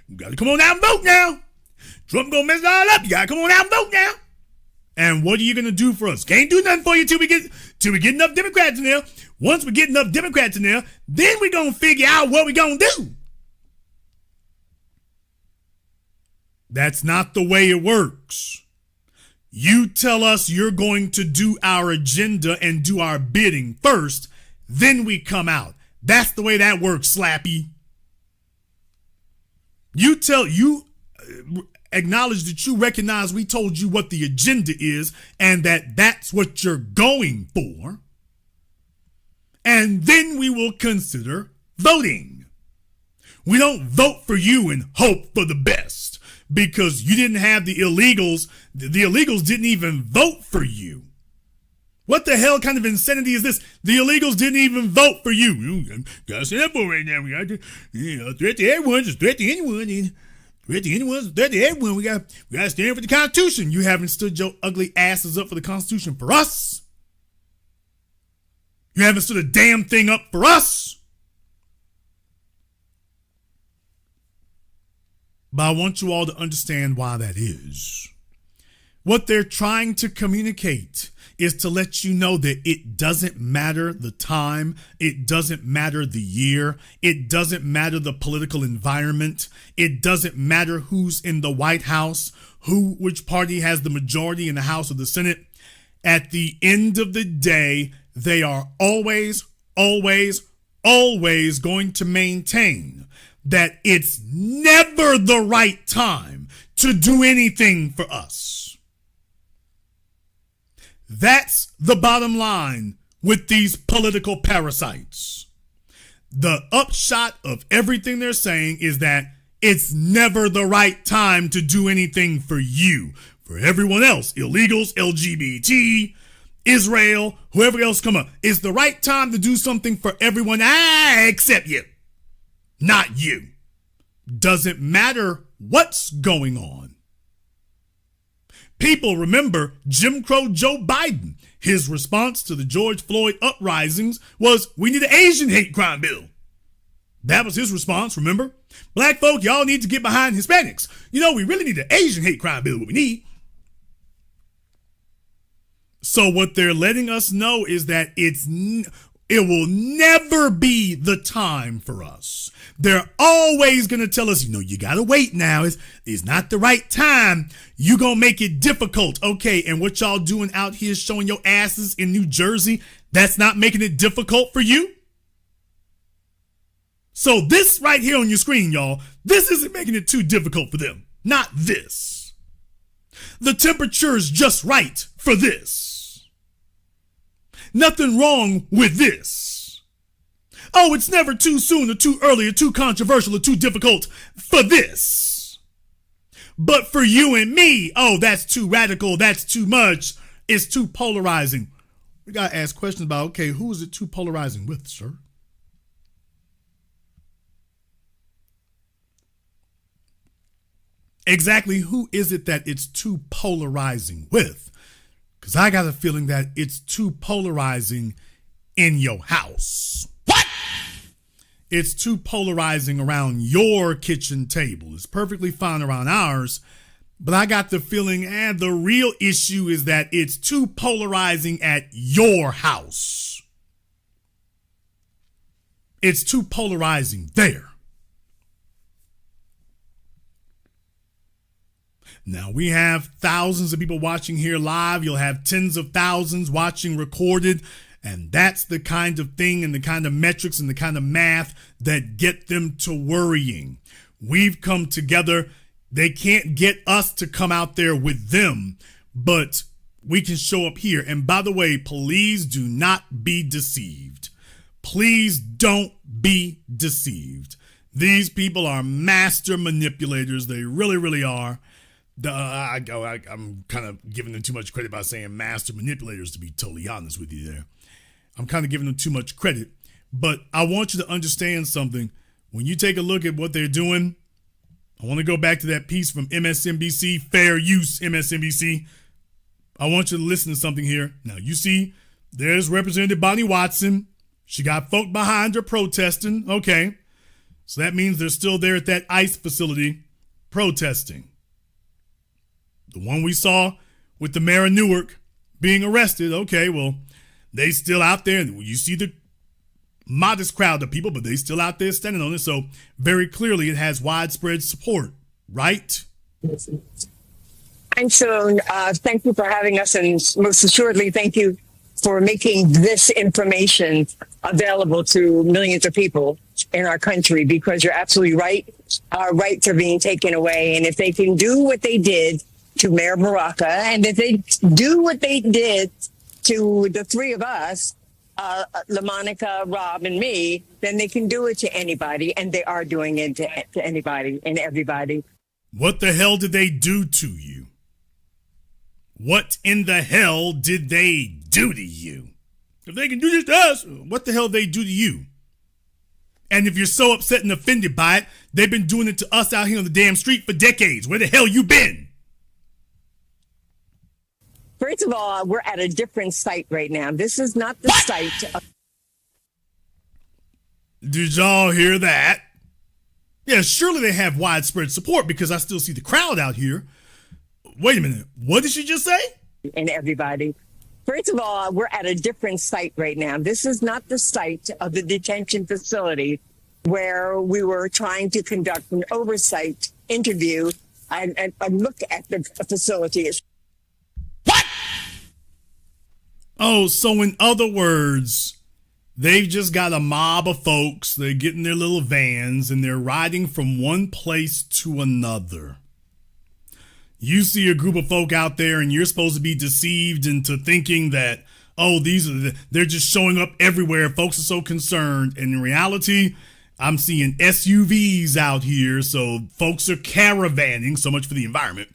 You got to come on out and vote now. Trump gonna mess it all up. You got to come on out and vote now. And what are you going to do for us? Can't do nothing for you till we get enough Democrats in there. Once we get enough Democrats in there, then we're going to figure out what we're going to do. That's not the way it works. You tell us you're going to do our agenda and do our bidding first, then we come out. That's the way that works, Slappy. You acknowledge that you recognize we told you what the agenda is and that that's what you're going for. And then we will consider voting. We don't vote for you and hope for the best because you didn't have the illegals. The illegals didn't even vote for you. What the hell kind of insanity is this? The illegals didn't even vote for you. You gotta stand up for right now. We got to, threat to everyone, just threat to anyone. Threat to anyone, threat to everyone. We got to stand for the Constitution. You haven't stood your ugly asses up for the Constitution for us. You haven't stood a damn thing up for us. But I want you all to understand why that is. What they're trying to communicate is to let you know that it doesn't matter the time, it doesn't matter the year, it doesn't matter the political environment, it doesn't matter who's in the White House, which party has the majority in the House or the Senate. At the end of the day, they are always going to maintain that it's never the right time to do anything for us. That's the bottom line with these political parasites. The upshot of everything they're saying is that it's never the right time to do anything for you. For everyone else, illegals, LGBT, Israel, whoever else come up, it's the right time to do something for everyone except you. Not you. Doesn't matter what's going on. People remember Jim Crow Joe Biden. His response to the George Floyd uprisings was, we need an Asian hate crime bill. That was his response, remember? Black folk, y'all need to get behind Hispanics. We really need an Asian hate crime bill, what we need. So what they're letting us know is that it It will never be the time for us. They're always going to tell us, you got to wait now. It's not the right time. You going to make it difficult. Okay, and what y'all doing out here showing your asses in New Jersey, that's not making it difficult for you? So this right here on your screen, y'all, this isn't making it too difficult for them. Not this. The temperature is just right for this. Nothing wrong with this. Oh, it's never too soon or too early or too controversial or too difficult for this. But for you and me, oh, that's too radical, that's too much, it's too polarizing. We got to ask questions about, okay, who is it too polarizing with, sir? Exactly who is it that it's too polarizing with? Because I got a feeling that it's too polarizing in your house. What? It's too polarizing around your kitchen table. It's perfectly fine around ours, but I got the feeling, the real issue is that it's too polarizing at your house. It's too polarizing there. Now, we have thousands of people watching here live. You'll have tens of thousands watching recorded. And that's the kind of thing and the kind of metrics and the kind of math that get them to worrying. We've come together. They can't get us to come out there with them, but we can show up here. And by the way, please do not be deceived. Please don't be deceived. These people are master manipulators. They really, really are. I'm kind of giving them too much credit by saying master manipulators, to be totally honest with you there. I'm kind of giving them too much credit, but I want you to understand something. When you take a look at what they're doing, I want to go back to that piece from MSNBC, Fair Use MSNBC. I want you to listen to something here. Now, you see, there's Representative Bonnie Watson. She got folk behind her protesting. Okay. So that means they're still there at that ICE facility protesting. The one we saw with the mayor of Newark being arrested. Okay, well, they still out there. You see the modest crowd of people, but they still out there standing on it. So very clearly it has widespread support, right? And so thank you for having us, and most assuredly thank you for making this information available to millions of people in our country, because you're absolutely right. Our rights are being taken away. And if they can do what they did to Mayor Baraka, and if they do what they did to the three of us, LaMonica, Rob, and me, then they can do it to anybody, and they are doing it to anybody and everybody. What the hell did they do to you? What in the hell did they do to you? If they can do this to us, what the hell did they do to you? And if you're so upset and offended by it, they've been doing it to us out here on the damn street for decades. Where the hell you been? First of all, we're at a different site right now. This is not the site. Did y'all hear that? Yeah, surely they have widespread support, because I still see the crowd out here. Wait a minute. What did she just say? And everybody. First of all, we're at a different site right now. This is not the site of the detention facility where we were trying to conduct an oversight interview and look at the facility. What? Oh, so in other words, they've just got a mob of folks. They're getting their little vans and they're riding from one place to another. You see a group of folk out there and you're supposed to be deceived into thinking that, oh, they're just showing up everywhere. Folks are so concerned. And in reality, I'm seeing SUVs out here. So folks are caravanning. So much for the environment.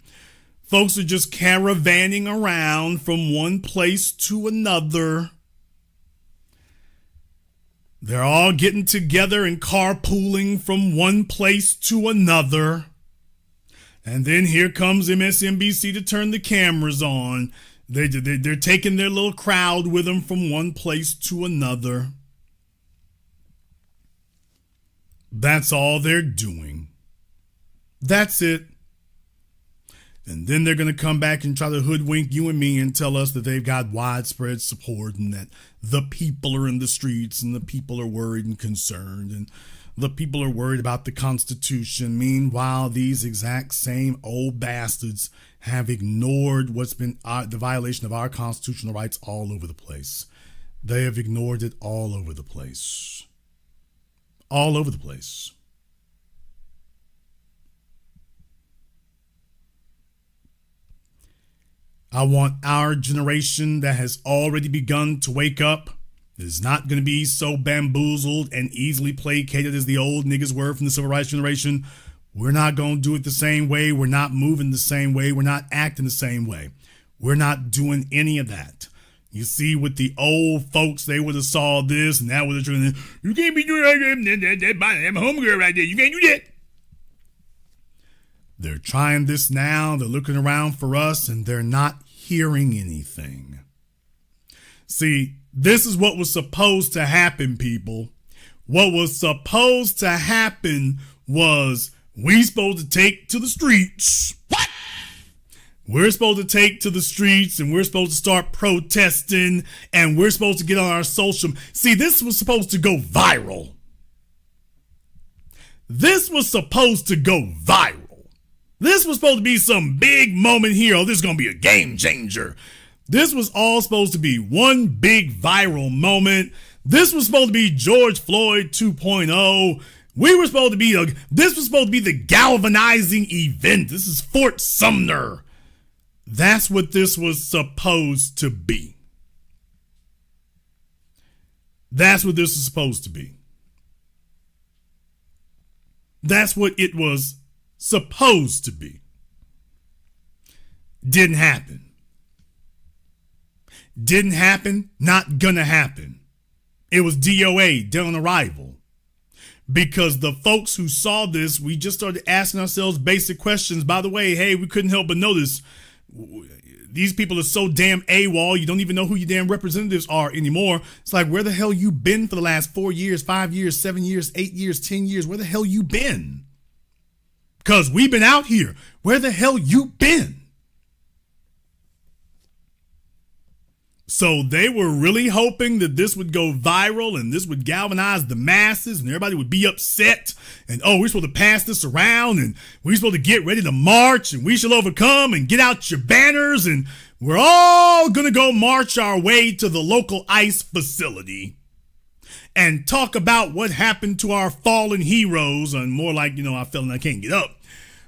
Folks are just caravanning around from one place to another. They're all getting together and carpooling from one place to another. And then here comes MSNBC to turn the cameras on. They're taking their little crowd with them from one place to another. That's all they're doing. That's it. And then they're going to come back and try to hoodwink you and me and tell us that they've got widespread support and that the people are in the streets and the people are worried and concerned and the people are worried about the Constitution. Meanwhile, these exact same old bastards have ignored what's been the violation of our constitutional rights all over the place. They have ignored it all over the place. All over the place. I want our generation that has already begun to wake up, that is not going to be so bamboozled and easily placated as the old niggas were from the civil rights generation. We're not going to do it the same way. We're not moving the same way. We're not acting the same way. We're not doing any of that. You see, with the old folks, they would have saw this and that would have true. You can't be doing that. I'm a homegirl right there. You can't do that. They're trying this now. They're looking around for us and they're not hearing anything. See, this is what was supposed to happen, people. What was supposed to happen was we supposed to take to the streets. What? We're supposed to take to the streets and we're supposed to start protesting and we're supposed to get on our social. See, this was supposed to go viral. This was supposed to go viral. This was supposed to be some big moment here. Oh, this is going to be a game changer. This was all supposed to be one big viral moment. This was supposed to be George Floyd 2.0. This was supposed to be the galvanizing event. This is Fort Sumner. That's what this was supposed to be. That's what this is supposed to be. That's what it was supposed to be. Didn't happen. Didn't happen, not gonna happen. It was DOA, dead on arrival. Because the folks who saw this, we just started asking ourselves basic questions. By the way, hey, we couldn't help but notice these people are so damn AWOL, you don't even know who your damn representatives are anymore. It's like, where the hell you been for the last 4 years, 5 years, 7 years, 8 years, 10 years? Where the hell you been? Because we've been out here. Where the hell you been? So they were really hoping that this would go viral and this would galvanize the masses and everybody would be upset. And, oh, we're supposed to pass this around and we're supposed to get ready to march and we shall overcome and get out your banners. And we're all going to go march our way to the local ICE facility and talk about what happened to our fallen heroes. And more like, I fell and I can't get up.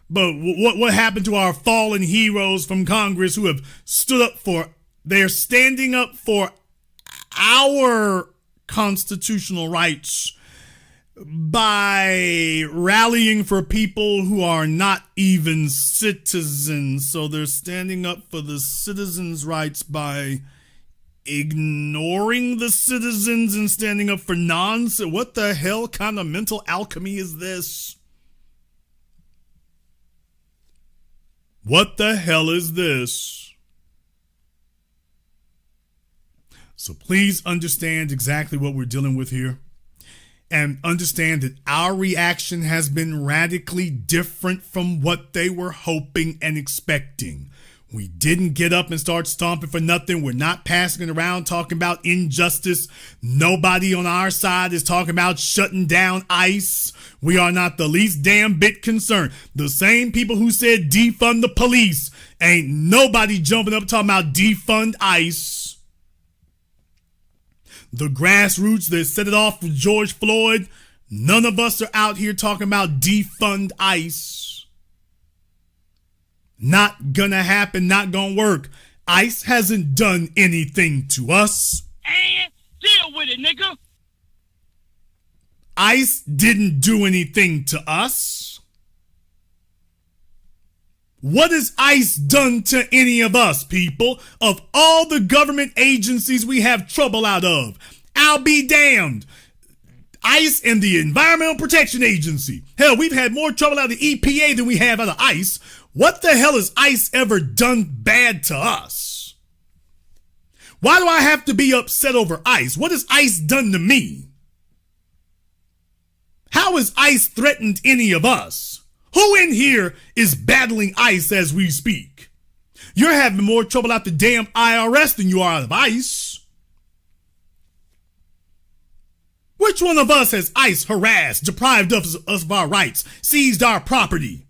But what happened to our fallen heroes from Congress who have stood up for, they're standing up for our constitutional rights by rallying for people who are not even citizens. So they're standing up for the citizens' rights by ignoring the citizens and standing up for non-citizens. What the hell kind of mental alchemy is this? What the hell is this? So please understand exactly what we're dealing with here and understand that our reaction has been radically different from what they were hoping and expecting. We didn't get up and start stomping for nothing. We're not passing it around talking about injustice. Nobody on our side is talking about shutting down ICE. We are not the least damn bit concerned. The same people who said defund the police, ain't nobody jumping up talking about defund ICE. The grassroots that set it off with George Floyd, none of us are out here talking about defund ICE. Not gonna happen, not gonna work. ICE hasn't done anything to us. And deal with it, nigga. ICE didn't do anything to us. What has ICE done to any of us, people? Of all the government agencies we have trouble out of, I'll be damned. ICE and the Environmental Protection Agency. Hell, we've had more trouble out of the EPA than we have out of ICE. What the hell has ICE ever done bad to us? Why do I have to be upset over ICE? What has ICE done to me? How has ICE threatened any of us? Who in here is battling ICE as we speak? You're having more trouble out the damn IRS than you are out of ICE. Which one of us has ICE harassed, deprived us of our rights, seized our property?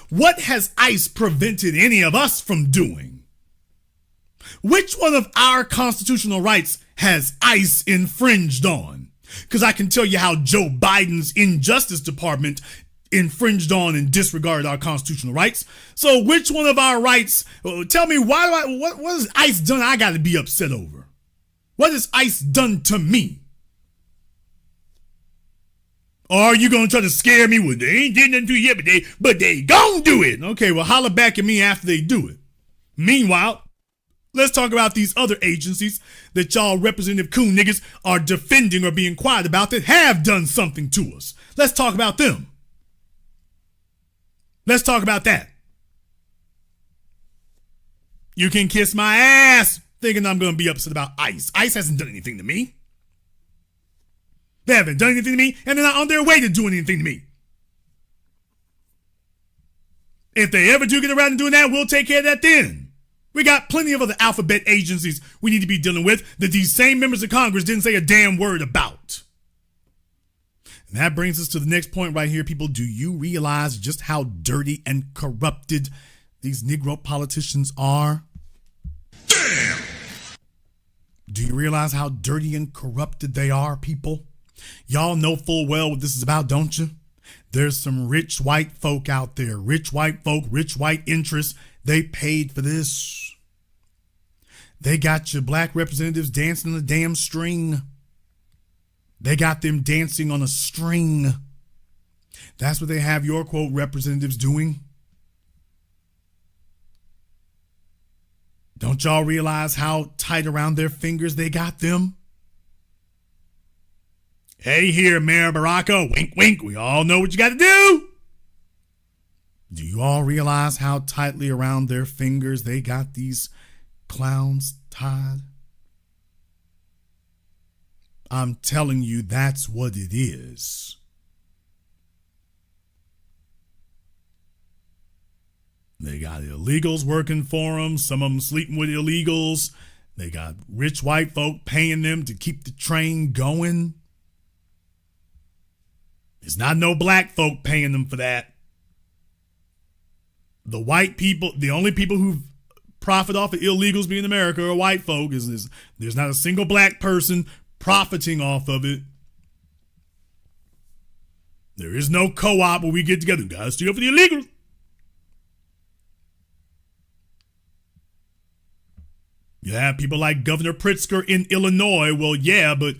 What has ICE prevented any of us from doing? Which one of our constitutional rights has ICE infringed on? Because I can tell you how Joe Biden's Injustice Department infringed on and disregarded our constitutional rights. So which one of our rights, tell me, what has ICE done I got to be upset over? What has ICE done to me? Or are you going to try to scare me with, they ain't did nothing to you yet, but they gon' do it. Okay, well, holler back at me after they do it. Meanwhile, let's talk about these other agencies that y'all Representative Coon niggas are defending or being quiet about that have done something to us. Let's talk about them. Let's talk about that. You can kiss my ass thinking I'm going to be upset about ICE. ICE hasn't done anything to me. They haven't done anything to me, and they're not on their way to doing anything to me. If they ever do get around to doing that, we'll take care of that then. We got plenty of other alphabet agencies we need to be dealing with that these same members of Congress didn't say a damn word about. And that brings us to the next point right here, people. Do you realize just how dirty and corrupted these Negro politicians are? Damn! Do you realize how dirty and corrupted they are, people? Y'all know full well what this is about, don't you? There's some rich white folk out there, rich white folk, rich white interests. They paid for this. They got your black representatives dancing on a damn string. They got them dancing on a string. That's what they have your, quote, representatives doing. Don't y'all realize how tight around their fingers they got them? Hey here, Mayor Baraka, wink, wink. We all know what you got to do. Do you all realize how tightly around their fingers they got these clowns tied? I'm telling you, that's what it is. They got illegals working for them. Some of them sleeping with illegals. They got rich white folk paying them to keep the train going. It's not no black folk paying them for that. The white people, the only people who profit off of illegals being in America are white folk. There's not a single black person profiting off of it. There is no co-op where we get together. Guys, steal for the illegals. You have people like Governor Pritzker in Illinois. Well, yeah, but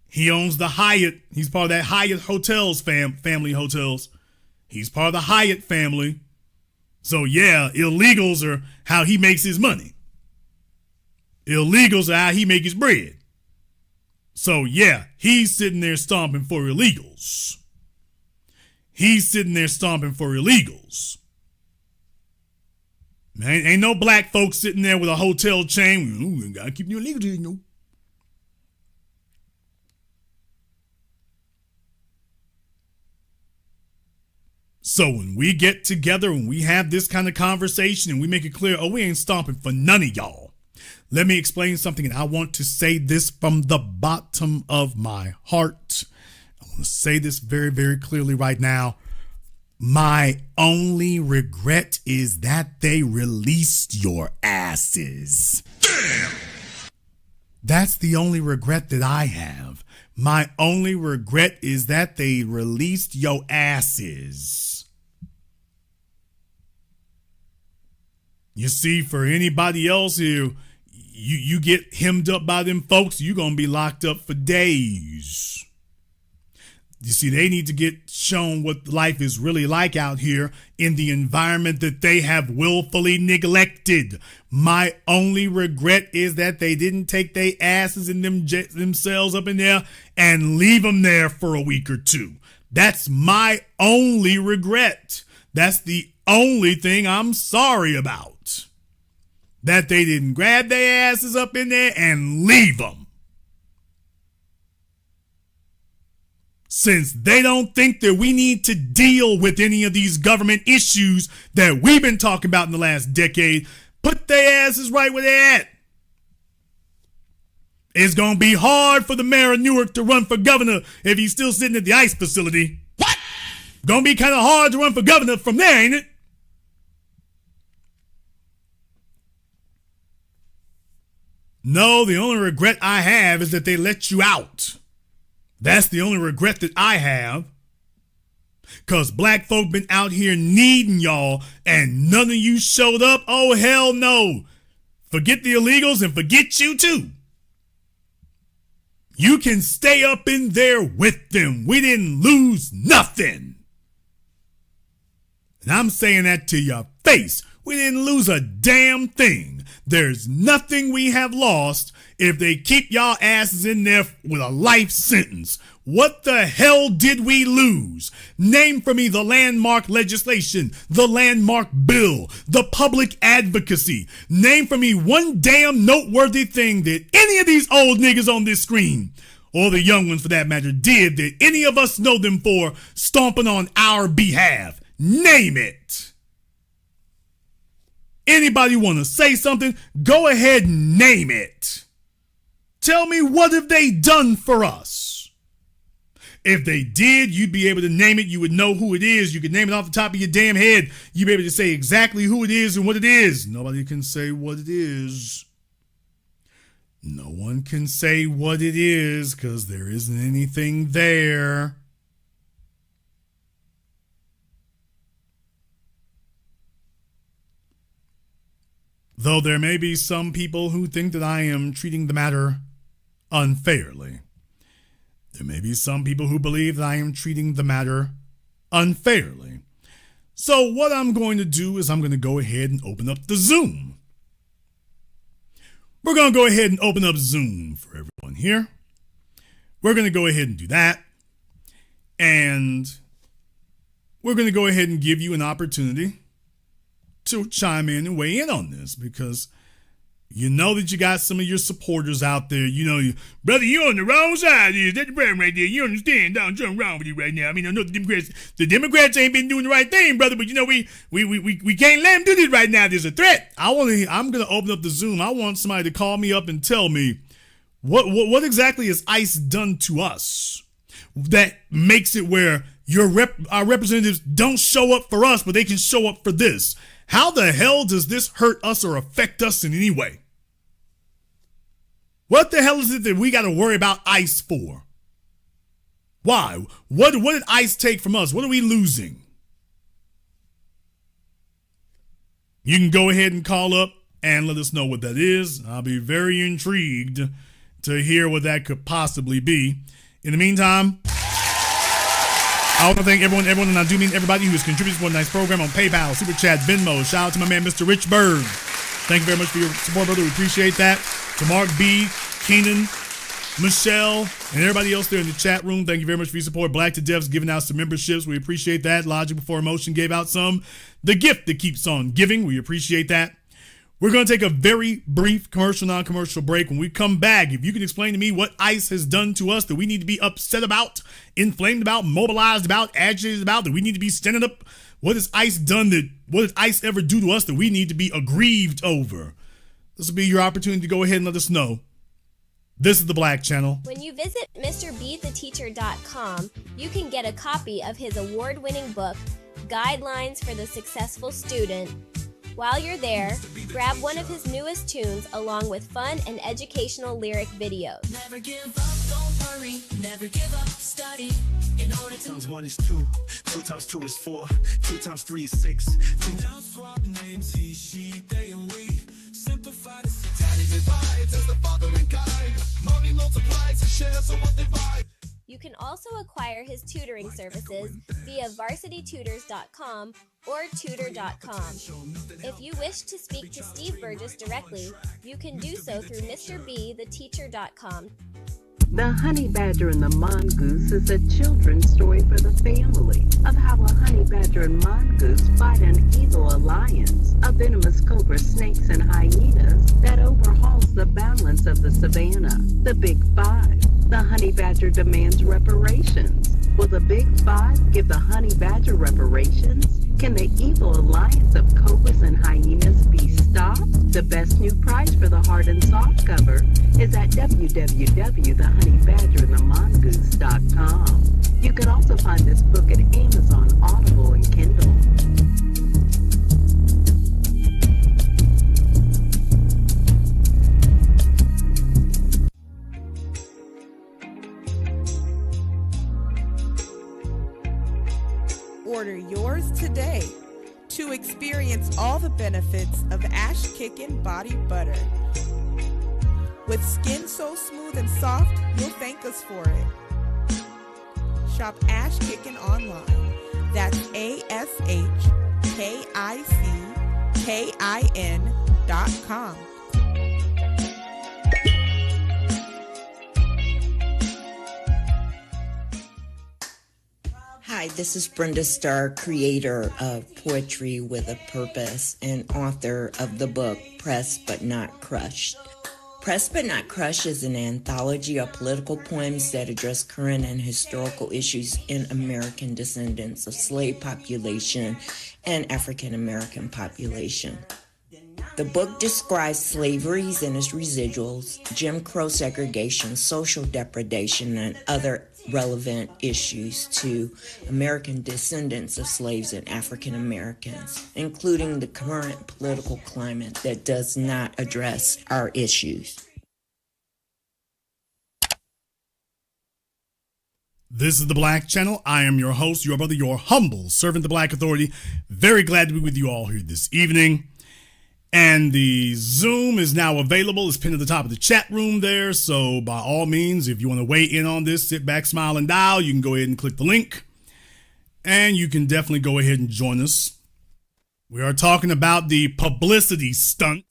he owns the Hyatt. He's part of that Hyatt Hotels family hotels. He's part of the Hyatt family. So yeah, illegals are how he makes his money. Illegals are how he makes his bread. So yeah, he's sitting there stomping for illegals. He's sitting there stomping for illegals. Man, ain't no black folks sitting there with a hotel chain. Ooh, we gotta keep you illegal, you know. So when we get together and we have this kind of conversation and we make it clear, oh, we ain't stomping for none of y'all. Let me explain something, and I want to say this from the bottom of my heart. I want to say this very, very clearly right now. My only regret is that they released your asses. Damn! That's the only regret that I have. My only regret is that they released your asses. You see, for anybody else here, you get hemmed up by them folks, you're going to be locked up for days. You see, they need to get shown what life is really like out here in the environment that they have willfully neglected. My only regret is that they didn't take their asses and themselves up in there and leave them there for a week or two. That's my only regret. That's the only thing I'm sorry about. That they didn't grab their asses up in there and leave them. since they don't think that we need to deal with any of these government issues that we've been talking about in the last decade, put their asses right where they're at. It's going to be hard for the mayor of Newark to run for governor if he's still sitting at the ICE facility. What? Going to be kind of hard to run for governor from there, ain't it? No, the only regret I have is that they let you out. That's the only regret that I have. Because black folk been out here needing y'all and none of you showed up. Oh, hell no. Forget the illegals and forget you too. You can stay up in there with them. We didn't lose nothing. And I'm saying that to your face. We didn't lose a damn thing. There's nothing we have lost if they keep y'all asses in there with a life sentence. What the hell did we lose? Name for me the landmark legislation, the landmark bill, the public advocacy. Name for me one damn noteworthy thing that any of these old niggas on this screen, or the young ones for that matter, did that any of us know them for stomping on our behalf. Name it. Anybody want to say something? Go ahead and name it. Tell me, what have they done for us? If they did, you'd be able to name it. You would know who it is. You could name it off the top of your damn head. You'd be able to say exactly who it is and what it is. Nobody can say what it is. No one can say what it is because there isn't anything there. Though there may be some people who think that I am treating the matter unfairly. There may be some people who believe that I am treating the matter unfairly. So what I'm going to do is I'm going to go ahead and open up the Zoom. We're going to go ahead and open up Zoom for everyone here. We're going to go ahead and do that. And we're going to go ahead and give you an opportunity to chime in and weigh in on this, because you know that you got some of your supporters out there. You know, brother, you're on the wrong side of this. That's the problem right there. You understand? There's something wrong with you right now. I mean, I know the Democrats ain't been doing the right thing, brother, but you know, we can't let them do this right now. There's a threat. I'm going to open up the Zoom. I want somebody to call me up and tell me what exactly has ICE done to us that makes it where our representatives don't show up for us, but they can show up for this. How the hell does this hurt us or affect us in any way? What the hell is it that we got to worry about ICE for? Why? What did ICE take from us? What are we losing? You can go ahead and call up and let us know what that is. I'll be very intrigued to hear what that could possibly be. In the meantime, I want to thank everyone, and I do mean everybody who has contributed to a nice program on PayPal, Super Chat, Venmo. Shout out to my man, Mr. Rich Bird. Thank you very much for your support, brother. We appreciate that. To Mark B, Keenan, Michelle, and everybody else there in the chat room, thank you very much for your support. Black to Devs giving out some memberships. We appreciate that. Logic Before Emotion gave out some. The gift that keeps on giving. We appreciate that. We're going to take a very brief commercial, non-commercial break. When we come back, if you can explain to me what ICE has done to us that we need to be upset about, inflamed about, mobilized about, agitated about, that we need to be standing up. What has ICE done what did ICE ever do to us that we need to be aggrieved over? This will be your opportunity to go ahead and let us know. This is the Black Channel. When you visit MrBeTheTeacher.com, you can get a copy of his award-winning book, Guidelines for the Successful Student. While you're there, grab one of his newest tunes along with fun and educational lyric videos. Never give up, don't worry, never give up, study. In order to 1 is 2, 2 times 2 is 4, 2 times 3 is 6. 2 times swap names, he, she, they, and we. Simplify the satanic divide as the following guide. Money multiplies and shares of what they buy. You can also acquire his tutoring services via varsitytutors.com or tutor.com. If you wish to speak to Steve Burgess directly, you can do so through MrBeTheTeacher.com. The Honey Badger and the Mongoose is a children's story for the family of how a honey badger and mongoose fight an evil alliance of venomous cobra snakes and hyenas that overhauls the balance of the savannah. The Big Five. The honey badger demands reparations. Will the Big Five give the honey badger reparations? Can the evil alliance of cobras and hyenas be stopped? The best new price for the hard and soft cover is at www.thehoneyBadgerandthemongoose.com. You can also find this book at Amazon, Audible, and Kindle. Order yours today to experience all the benefits of Ash Kickin' Body Butter. With skin so smooth and soft, you'll thank us for it. Shop Ash Kickin' online. That's ASHKICKIN.com. Hi, this is Brenda Starr, creator of Poetry with a Purpose and author of the book Pressed But Not Crushed. Pressed But Not Crushed is an anthology of political poems that address current and historical issues in American descendants of slave population and African American population. The book describes slaveries and its residuals, Jim Crow segregation, social depredation, and other relevant issues to American descendants of slaves and African Americans, including the current political climate that does not address our issues. This is the Black Channel. I am your host, your brother, your humble servant, the Black Authority. Very glad to be with you all here this evening. And the Zoom is now available. It's pinned at the top of the chat room there. So by all means, if you want to weigh in on this, sit back, smile, and dial, you can go ahead and click the link. And you can definitely go ahead and join us. We are talking about the publicity stunt,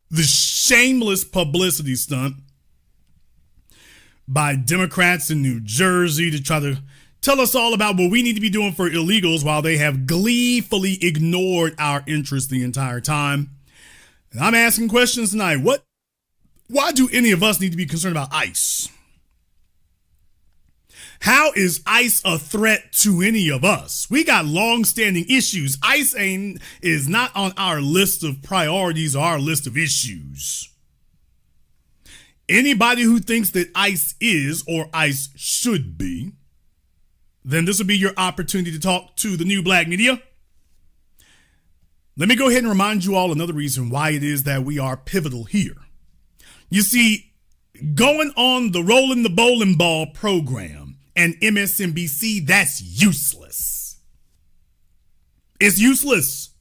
the shameless publicity stunt by Democrats in New Jersey to try to tell us all about what we need to be doing for illegals while they have gleefully ignored our interests the entire time. And I'm asking questions tonight. Why do any of us need to be concerned about ICE? How is ICE a threat to any of us? We got long-standing issues. ICE is not on our list of priorities or our list of issues. Anybody who thinks that ICE is or ICE should be, then this will be your opportunity to talk to the new black media. Let me go ahead and remind you all another reason why it is that we are pivotal here. You see, going on the Rolling the Bowling Ball program and MSNBC, that's useless. It's useless.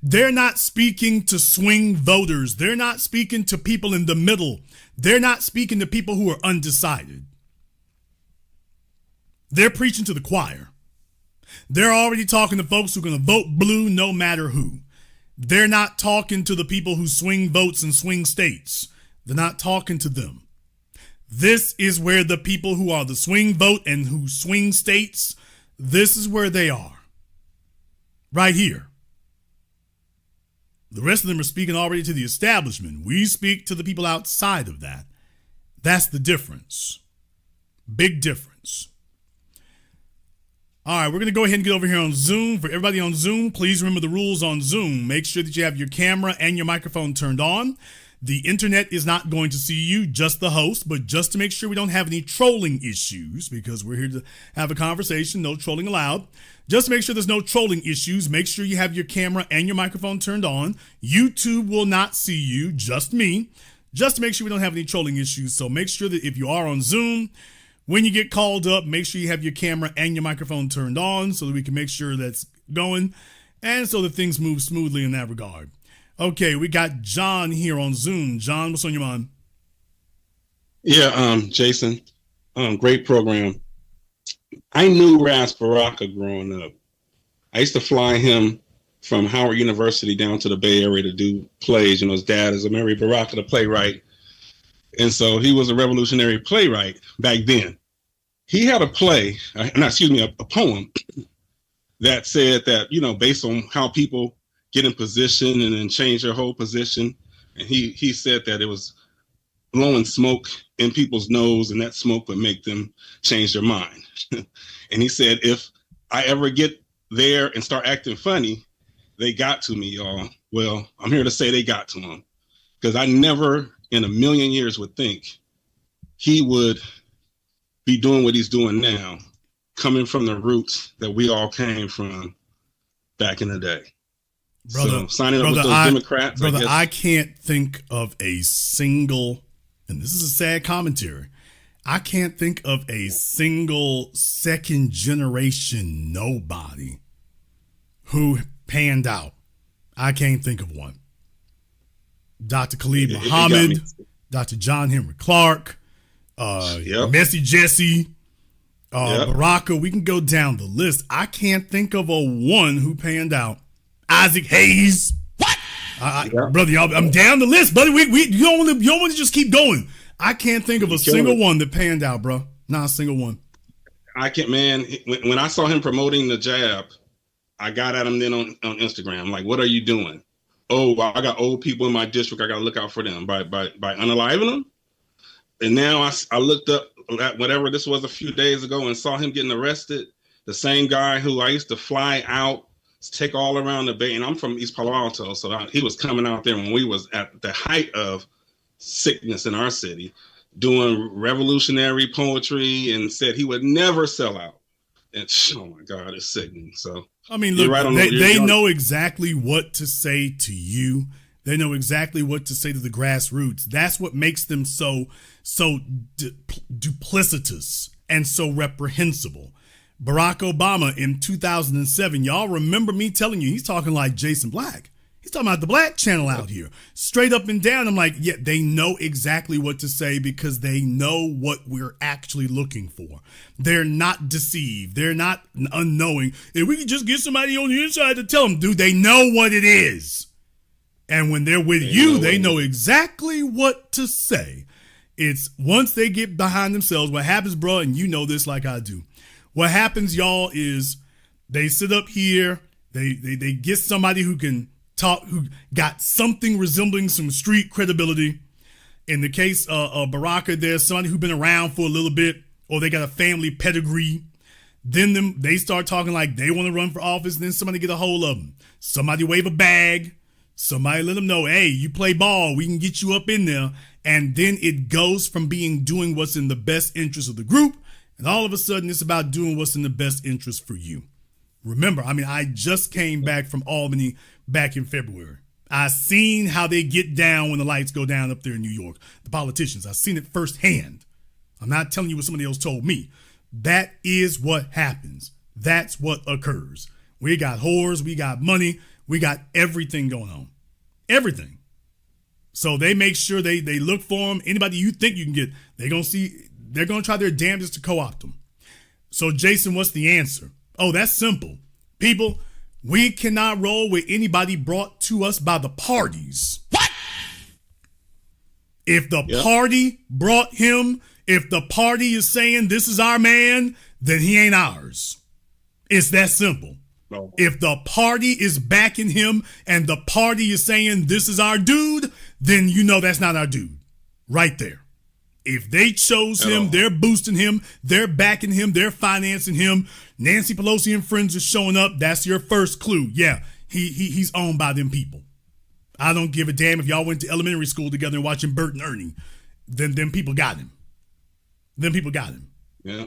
They're not speaking to swing voters. They're not speaking to people in the middle. They're not speaking to people who are undecided. They're preaching to the choir. They're already talking to folks who are going to vote blue no matter who. They're not talking to the people who swing votes in swing states. They're not talking to them. This is where the people who are the swing vote and who swing states, this is where they are. Right here. The rest of them are speaking already to the establishment. We speak to the people outside of that. That's the difference. Big difference. All right, we're going to go ahead and get over here on Zoom. For everybody on Zoom, please remember the rules on Zoom. Make sure that you have your camera and your microphone turned on. The internet is not going to see you, just the host, but just to make sure we don't have any trolling issues, because we're here to have a conversation, no trolling allowed. Just to make sure there's no trolling issues, make sure you have your camera and your microphone turned on. YouTube will not see you, just me, just to make sure we don't have any trolling issues. So make sure that if you are on Zoom, when you get called up, make sure you have your camera and your microphone turned on so that we can make sure that's going and so that things move smoothly in that regard. Okay, we got John here on Zoom. John, what's on your mind? Yeah, Jason, great program. I knew Ras Baraka growing up. I used to fly him from Howard University down to the Bay Area to do plays. You know, his dad is Mary Baraka, the playwright. And so he was a revolutionary playwright back then. He had a play, a poem that said that, you know, based on how people get in position and then change their whole position. And he said that it was blowing smoke in people's nose, and that smoke would make them change their mind. And he said, if I ever get there and start acting funny, they got to me, y'all. Well, I'm here to say they got to him, because I never in a million years would think he would be doing what he's doing now, coming from the roots that we all came from back in the day. Brother, so signing up with those Democrats. Brother, I can't think of a single, and this is a sad commentary, I can't think of a single second generation nobody who panned out. I can't think of one. Dr. Khalid Muhammad, Dr. John Henry Clark, Messy Jesse, Baraka. We can go down the list. I can't think of a one who panned out. Isaac Hayes. What? Brother, y'all, I'm down the list, buddy. You don't want to just keep going. I can't think of a single one that panned out, bro. Not a single one. I can't, man. When I saw him promoting the jab, I got at him then on Instagram. Like, what are you doing? Oh, I got old people in my district. I got to look out for them by unaliving them. And now I looked up at whatever this was a few days ago and saw him getting arrested. The same guy who I used to fly out, take all around the Bay. And I'm from East Palo Alto. So he was coming out there when we was at the height of sickness in our city, doing revolutionary poetry, and said he would never sell out. And oh my God, it's sickening. So I mean, look, they know exactly what to say to you. They know exactly what to say to the grassroots. That's what makes them so duplicitous and so reprehensible. Barack Obama in 2007, y'all remember me telling you, he's talking like Jason Black. He's talking about the Black channel out here. Straight up and down. I'm like, yeah, they know exactly what to say because they know what we're actually looking for. They're not deceived. They're not unknowing. If we could just get somebody on the inside to tell them, dude, they know what it is. And when they're with you, they know exactly what to say. It's once they get behind themselves, what happens, bro, and you know this like I do. What happens, y'all, is they sit up here, they get somebody who can talk, who got something resembling some street credibility. In the case of Baraka, there's somebody who's been around for a little bit, or they got a family pedigree. Then they start talking like they want to run for office, and then somebody get a hold of them. Somebody wave a bag. Somebody let them know, hey, you play ball, we can get you up in there. And then it goes from doing what's in the best interest of the group, and all of a sudden it's about doing what's in the best interest for you. Remember, I mean, I just came back from Albany back in February. I seen how they get down when the lights go down up there in New York. The politicians, I seen it firsthand. I'm not telling you what somebody else told me. That is what happens. That's what occurs. We got whores, we got money, we got everything going on. Everything. So they make sure they look for them. Anybody you think you can get, they're going to try their damnedest to co-opt them. So Jason, what's the answer? Oh, that's simple. People, we cannot roll with anybody brought to us by the parties. What? If the party brought him, if the party is saying this is our man, then he ain't ours. It's that simple. No. If the party is backing him and the party is saying this is our dude, then you know that's not our dude. Right there. If they chose him, they're boosting him, they're backing him, they're financing him. Nancy Pelosi and friends are showing up. That's your first clue. Yeah, he's owned by them people. I don't give a damn if y'all went to elementary school together and watching Bert and Ernie. Then them people got him. Them people got him. Yeah.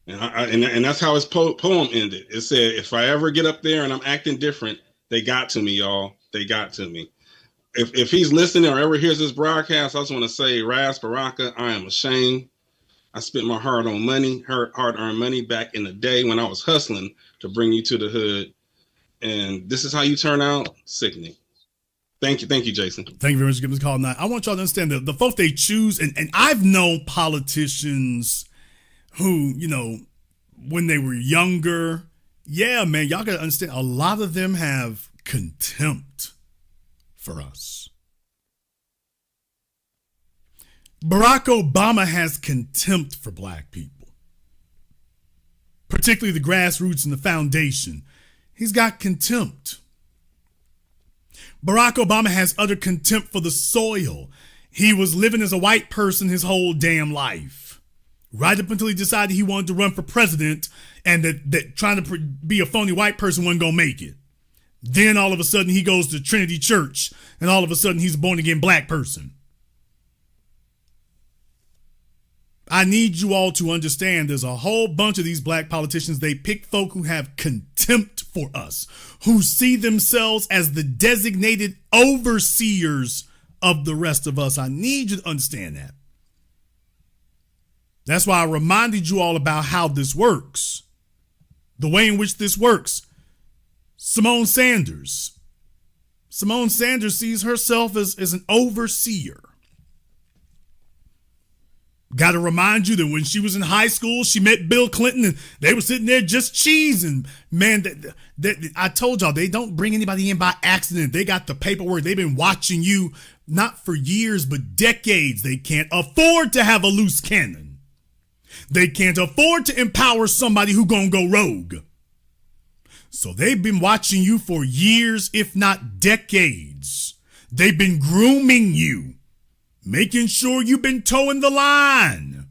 And that's how his poem ended. It said, if I ever get up there and I'm acting different, they got to me, y'all. They got to me. If he's listening or ever hears this broadcast, I just want to say, Ras Baraka, I am ashamed. I spent my hard-earned money back in the day when I was hustling to bring you to the hood. And this is how you turn out? Sickening. Thank you, Jason. Thank you very much for giving us a call tonight. I want y'all to understand that the folks they choose, and I've known politicians who, you know, when they were younger, yeah, man, y'all got to understand, a lot of them have contempt for us. Barack Obama has contempt for black people, particularly the grassroots and the foundation. He's got contempt. Barack Obama has utter contempt for the soil He was living as a white person his whole damn life, right up until he decided he wanted to run for president, and that trying to be a phony white person wasn't going to make it. Then all of a sudden he goes to Trinity Church, and all of a sudden he's a born-again black person. I need you all to understand there's a whole bunch of these black politicians. They pick folk who have contempt for us, who see themselves as the designated overseers of the rest of us. I need you to understand that. That's why I reminded you all about how this works, the way in which this works. Simone Sanders sees herself as an overseer. Got to remind you that when she was in high school, she met Bill Clinton and they were sitting there just cheesing. Man, I told y'all, they don't bring anybody in by accident. They got the paperwork. They've been watching you, not for years, but decades. They can't afford to have a loose cannon. They can't afford to empower somebody who gonna go rogue. So they've been watching you for years, if not decades. They've been grooming you. Making sure you've been towing the line.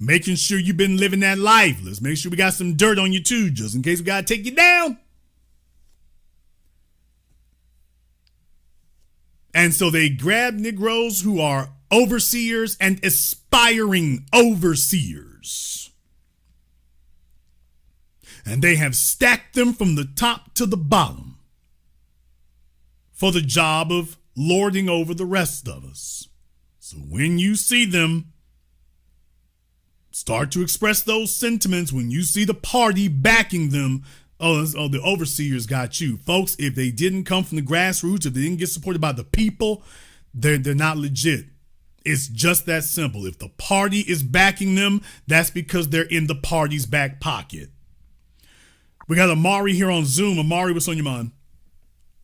Making sure you've been living that life. Let's make sure we got some dirt on you too, just in case we got to take you down. And so they grab Negroes who are overseers and aspiring overseers. And they have stacked them from the top to the bottom for the job of lording over the rest of us. So when you see them start to express those sentiments, when you see the party backing them, oh, the overseers got you. Folks, if they didn't come from the grassroots, if they didn't get supported by the people, they're not legit. It's just that simple. If the party is backing them, that's because they're in the party's back pocket. We got Amari here on Zoom. Amari, what's on your mind?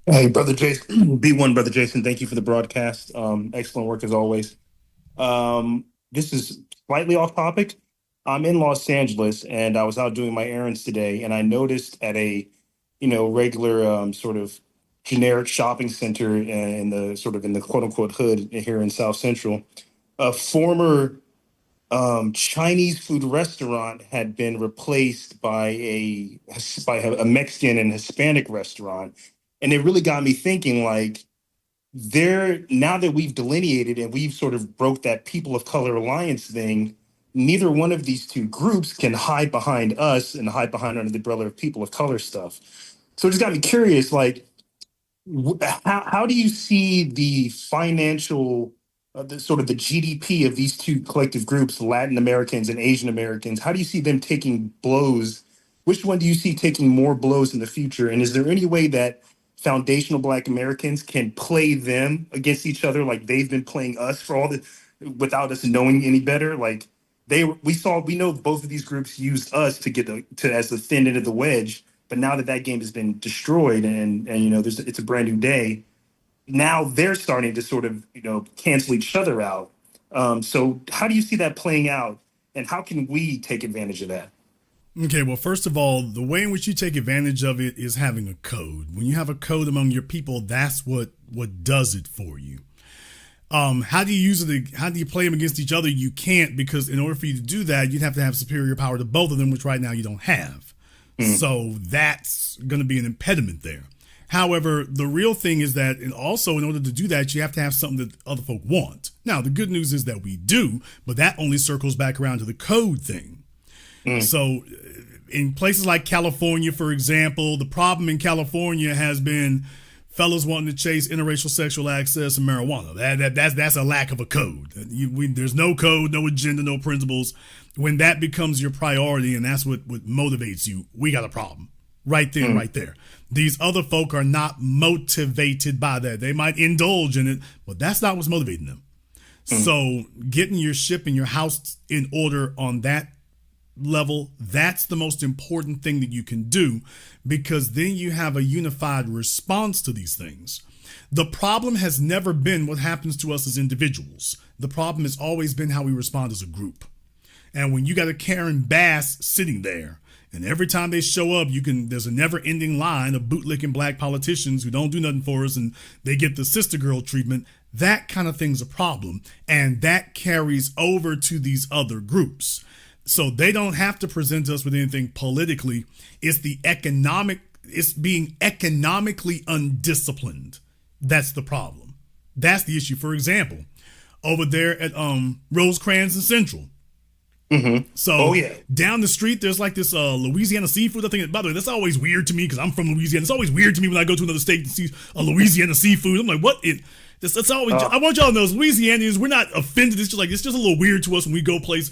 Hey, Brother Jason, B1 Brother Jason, thank you for the broadcast. Excellent work as always. This is slightly off topic. I'm in Los Angeles and I was out doing my errands today, and I noticed at a, regular sort of generic shopping center in the quote unquote hood here in South Central, a former Chinese food restaurant had been replaced by a Mexican and Hispanic restaurant. And it really got me thinking, like, now that we've delineated and we've sort of broke that people of color alliance thing, neither one of these two groups can hide behind us and hide behind under the umbrella of people of color stuff. So it just got me curious, like, how do you see the financial, the GDP of these two collective groups, Latin Americans and Asian Americans? How do you see them taking blows? Which one do you see taking more blows in the future? And is there any way that foundational Black Americans can play them against each other like they've been playing us for all the, without us knowing any better? Like we know both of these groups used us to get as the thin end of the wedge, but now that game has been destroyed and it's a brand new day, now they're starting to sort of cancel each other out. So how do you see that playing out, and how can we take advantage of that? Okay, well, first of all, the way in which you take advantage of it is having a code. When you have a code among your people, that's what does it for you. How do you use it? How do you play them against each other? You can't, because in order for you to do that, you'd have to have superior power to both of them, which right now you don't have. So that's going to be an impediment there. However, the real thing is that, and also in order to do that, you have to have something that other folk want. Now, the good news is that we do, but that only circles back around to the code thing. So in places like California, for example, the problem in California has been fellas wanting to chase interracial sexual access and marijuana. That's a lack of a code. There's no code, no agenda, no principles. When that becomes your priority and that's what motivates you, we got a problem. Right there, right there. These other folk are not motivated by that. They might indulge in it, but that's not what's motivating them. So getting your ship and your house in order on that level, that's the most important thing that you can do, because then you have a unified response to these things. The problem has never been what happens to us as individuals. The problem has always been how we respond as a group. And when you got a Karen Bass sitting there And every time they show up, there's a never ending line of bootlicking black politicians who don't do nothing for us and they get the sister girl treatment. That kind of thing's a problem. And that carries over to these other groups. So they don't have to present us with anything politically. It's being economically undisciplined. That's the problem. That's the issue. For example, over there at Rosecrans and Central. Mm-hmm. So down the street, there's like this Louisiana seafood. I think, by the way, that's always weird to me because I'm from Louisiana. It's always weird to me when I go to another state and see a Louisiana seafood. I'm like, what? That's always. I want y'all to know, as Louisianians, we're not offended. It's just a little weird to us when we go place.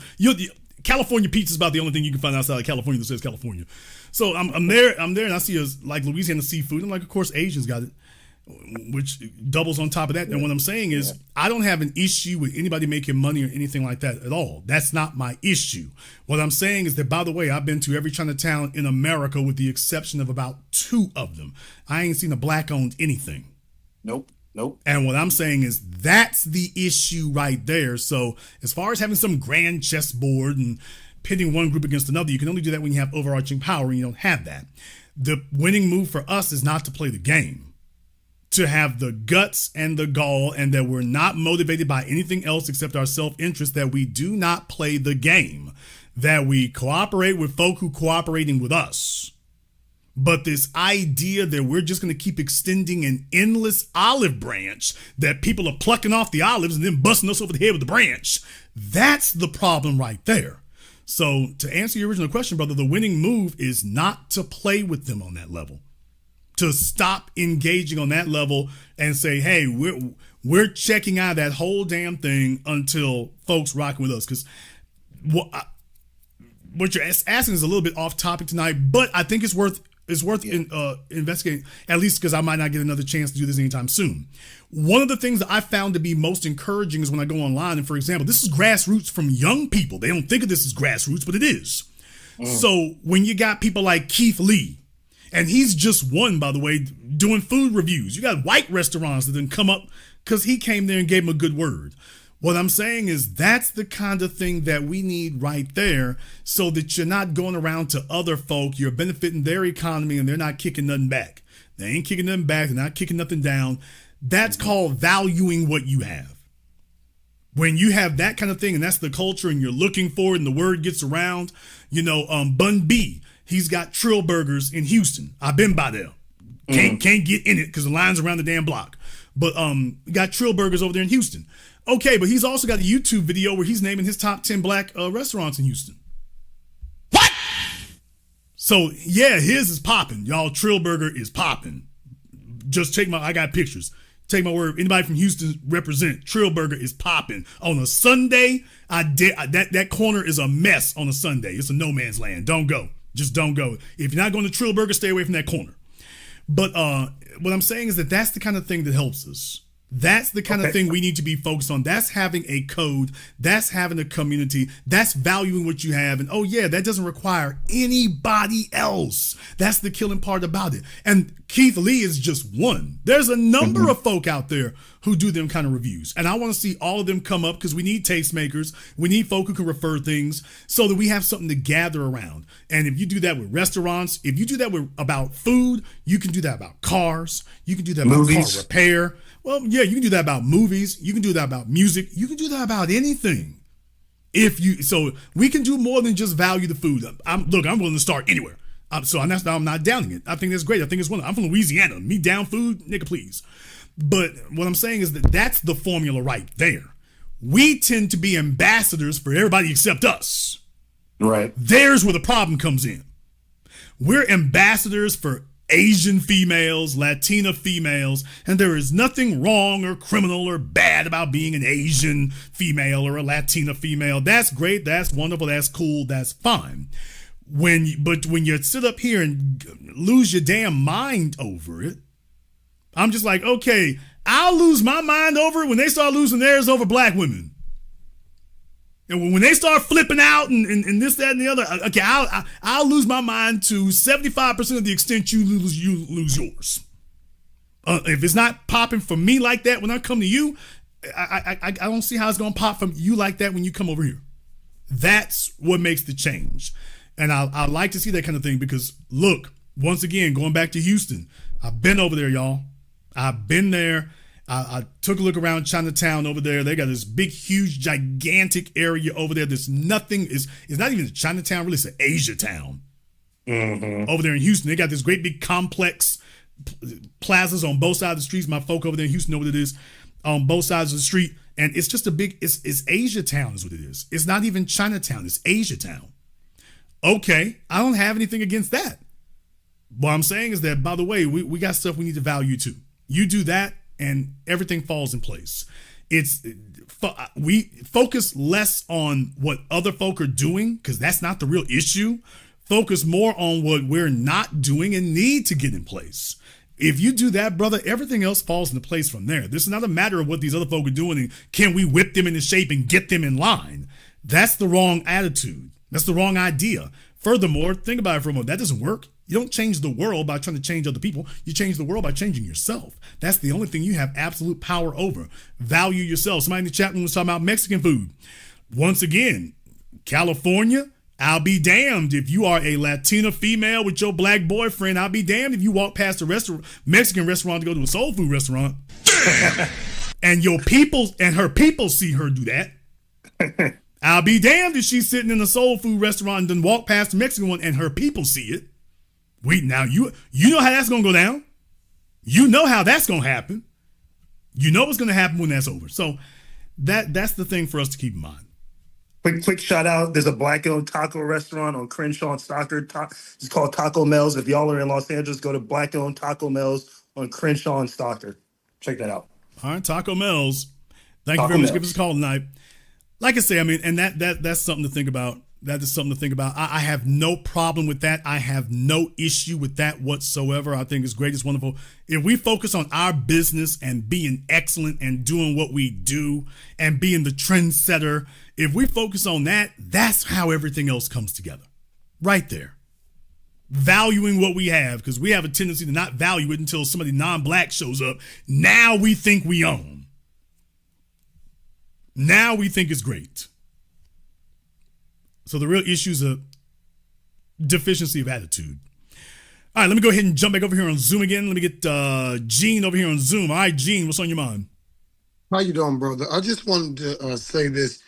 California pizza is about the only thing you can find outside of California that says California. So I'm there, and I see like Louisiana seafood. I'm like, of course, Asians got it, which doubles on top of that. And what I'm saying is, I don't have an issue with anybody making money or anything like that at all. That's not my issue. What I'm saying is that, by the way, I've been to every Chinatown in America with the exception of about 2 of them. I ain't seen a black-owned anything. Nope. And what I'm saying is that's the issue right there. So as far as having some grand chessboard and pitting one group against another, you can only do that when you have overarching power, and you don't have that. The winning move for us is not to play the game, to have the guts and the gall, and that we're not motivated by anything else except our self-interest, that we do not play the game, that we cooperate with folk who cooperating with us. But this idea that we're just going to keep extending an endless olive branch, that people are plucking off the olives and then busting us over the head with the branch, that's the problem right there. So to answer your original question, brother, the winning move is not to play with them on that level, to stop engaging on that level and say, hey, we're checking out that whole damn thing until folks rocking with us. Because what you're asking is a little bit off topic tonight, but I think it's worth investigating, at least because I might not get another chance to do this anytime soon. One of the things that I found to be most encouraging is when I go online, and for example, this is grassroots from young people. They don't think of this as grassroots, but it is. So when you got people like Keith Lee, and he's just one, by the way, doing food reviews. You got white restaurants that then come up because he came there and gave them a good word. What I'm saying is that's the kind of thing that we need right there, so that you're not going around to other folk, you're benefiting their economy and they're not kicking nothing back. They ain't kicking nothing back. They're not kicking nothing down. That's called valuing what you have. When you have that kind of thing, and that's the culture, and you're looking for it and the word gets around, Bun B, he's got Trill Burgers in Houston. I've been by there. Can't get in it because the line's around the damn block. But got Trill Burgers over there in Houston. Okay, but he's also got a YouTube video where he's naming his top 10 black restaurants in Houston. What? So, yeah, his is popping. Y'all, Trill Burger is popping. Just I got pictures. Take my word. Anybody from Houston represent. Trill Burger is popping. On a Sunday, that corner is a mess on a Sunday. It's a no man's land. Don't go. Just don't go. If you're not going to Trill Burger, stay away from that corner. But what I'm saying is that that's the kind of thing that helps us. That's the kind of thing we need to be focused on. That's having a code. That's having a community. That's valuing what you have. And oh yeah, that doesn't require anybody else. That's the killing part about it. And Keith Lee is just one. There's a number of folk out there who do them kind of reviews. And I want to see all of them come up because we need tastemakers. We need folk who can refer things so that we have something to gather around. And if you do that with restaurants, if you do that about food, you can do that about cars. You can do that about car repair. Well, yeah, you can do that about movies. You can do that about music. You can do that about anything. So we can do more than just value the food. I'm willing to start anywhere. I'm not downing it. I think that's great. I think it's wonderful. I'm from Louisiana. Me down food, nigga, please. But what I'm saying is that that's the formula right there. We tend to be ambassadors for everybody except us. Right. There's where the problem comes in. We're ambassadors for Asian females, Latina females, and there is nothing wrong or criminal or bad about being an Asian female or a Latina female. That's great. That's wonderful. That's cool. That's fine. But when you sit up here and lose your damn mind over it, I'm just like, okay, I'll lose my mind over it when they start losing theirs over black women. And when they start flipping out and this, that, and the other, okay, I'll lose my mind to 75% of the extent you lose yours. If it's not popping for me like that when I come to you, I don't see how it's going to pop from you like that when you come over here. That's what makes the change. And I like to see that kind of thing because, look, once again, going back to Houston, I've been over there, y'all. I've been there. I took a look around Chinatown over there. They got this big, huge, gigantic area over there. There's nothing. It's not even a Chinatown, really. It's an Asia town. Over there in Houston. They got this great big complex plazas on both sides of the streets. My folk over there in Houston know what it is. On both sides of the street. And it's just a big, it's Asia town is what it is. It's not even Chinatown. It's Asia town. Okay. I don't have anything against that. What I'm saying is that, by the way, we got stuff we need to value too. You do that and everything falls in place. We focus less on what other folk are doing because that's not the real issue. Focus more on what we're not doing and need to get in place. If you do that, brother, everything else falls into place from there. This is not a matter of what these other folk are doing and can we whip them into shape and get them in line. That's the wrong attitude. That's the wrong idea. Furthermore, think about it for a moment. That doesn't work. You don't change the world by trying to change other people. You change the world by changing yourself. That's the only thing you have absolute power over. Value yourself. Somebody in the chat room was talking about Mexican food. Once again, California, I'll be damned if you are a Latina female with your black boyfriend. I'll be damned if you walk past a Mexican restaurant to go to a soul food restaurant and your people and her people see her do that. I'll be damned if she's sitting in a soul food restaurant and then walk past the Mexican one and her people see it. Now you know how that's gonna go down. You know how that's gonna happen. You know what's gonna happen when that's over. So that's the thing for us to keep in mind. Quick shout out. There's a black-owned taco restaurant on Crenshaw and Stockard. It's called Taco Mel's. If y'all are in Los Angeles, go to black-owned Taco Mel's on Crenshaw and Stockard. Check that out. All right, Taco Mel's. Thank you very much for giving us a call tonight. Like I say, I mean, and that's something to think about. That is something to think about. I have no problem with that. I have no issue with that whatsoever. I think it's great. It's wonderful. If we focus on our business and being excellent and doing what we do and being the trendsetter, if we focus on that, that's how everything else comes together. Right there. Valuing what we have, because we have a tendency to not value it until somebody non-black shows up. Now we think we own. Now we think it's great. So the real issue is a deficiency of attitude. All right, let me go ahead and jump back over here on Zoom again. Let me get Gene over here on Zoom. All right, Gene, what's on your mind? How you doing, brother? I just wanted to say this.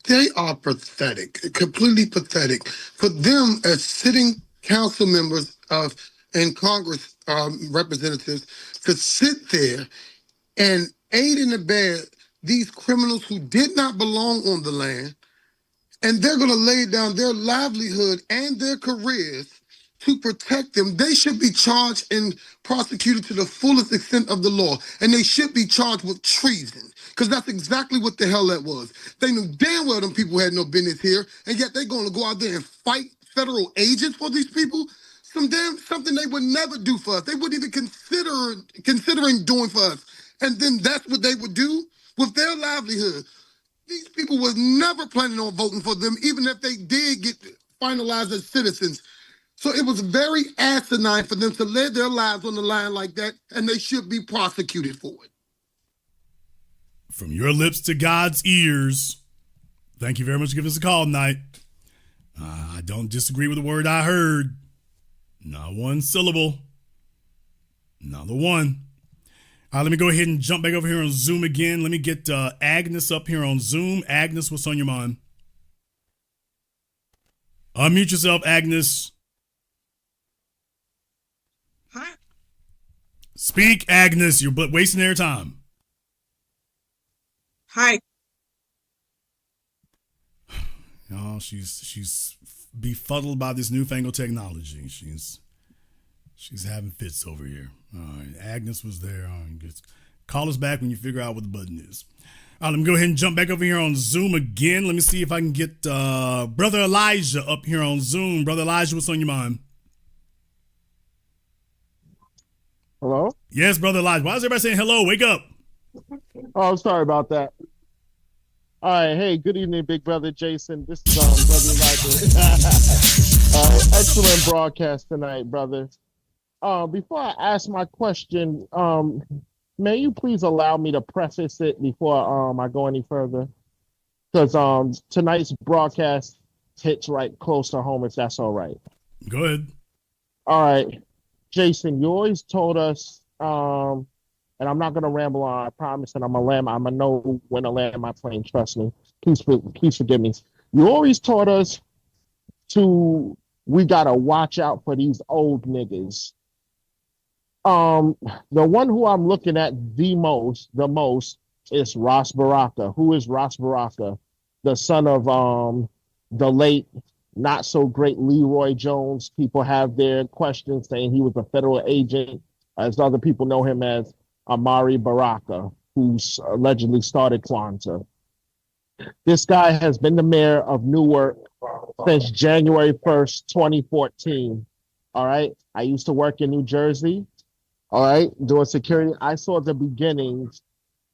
They are pathetic, completely pathetic. For them as sitting council members and Congress representatives to sit there and aid and abet these criminals who did not belong on the land, and they're going to lay down their livelihood and their careers to protect them. They should be charged and prosecuted to the fullest extent of the law, and they should be charged with treason, because that's exactly what the hell that was. They knew damn well them people had no business here, and yet they're going to go out there and fight federal agents for these people. Something they would never do for us. They wouldn't even considering doing for us. And then that's what they would do with their livelihood. These people was never planning on voting for them, even if they did get finalized as citizens. So it was very asinine for them to lay their lives on the line like that, and they should be prosecuted for it. From your lips to God's ears. Thank you very much for giving us a call tonight. I don't disagree with the word I heard. Not one syllable. Not the one. All right, let me go ahead and jump back over here on Zoom again. Let me get Agnes up here on Zoom. Agnes, what's on your mind? Unmute yourself, Agnes. Hi. Speak, Agnes. You're wasting their time. Hi. Oh, she's befuddled by this newfangled technology. She's having fits over here. All right, Agnes was there. All right, just call us back when you figure out what the button is. All right, let me go ahead and jump back over here on Zoom again. Let me see if I can get Brother Elijah up here on Zoom. Brother Elijah, what's on your mind? Hello? Yes, Brother Elijah. Why is everybody saying hello? Wake up. Oh, sorry about that. All right, hey, good evening, big brother Jason. This is Brother Elijah. Excellent broadcast tonight, brother. Before I ask my question, may you please allow me to preface it before I go any further? Because tonight's broadcast hits right close to home, if that's all right. Go ahead. All right. Jason, you always told us, and I'm not going to ramble on, I promise, and I'm going to know when to land my plane, trust me. Please forgive me. You always taught us we got to watch out for these old niggas. The one who I'm looking at the most is Ras Baraka. Who is Ras Baraka? The son of the late, not so great Leroy Jones. People have their questions saying he was a federal agent, as other people know him as Amari Baraka, who's allegedly started Kwanzaa. This guy has been the mayor of Newark since January 1st, 2014. All right. I used to work in New Jersey. All right. Doing security. I saw the beginnings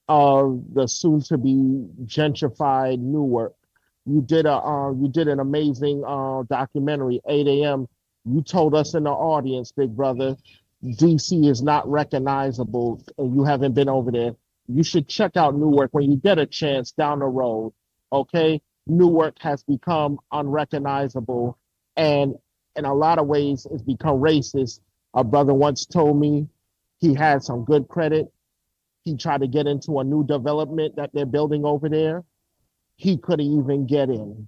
of the soon to be gentrified Newark. You did an amazing documentary, 8 a.m. You told us in the audience, big brother, DC is not recognizable and you haven't been over there. You should check out Newark when you get a chance down the road. Okay? Newark has become unrecognizable and in a lot of ways it's become racist. A brother once told me he had some good credit. He tried to get into a new development that they're building over there. He couldn't even get in.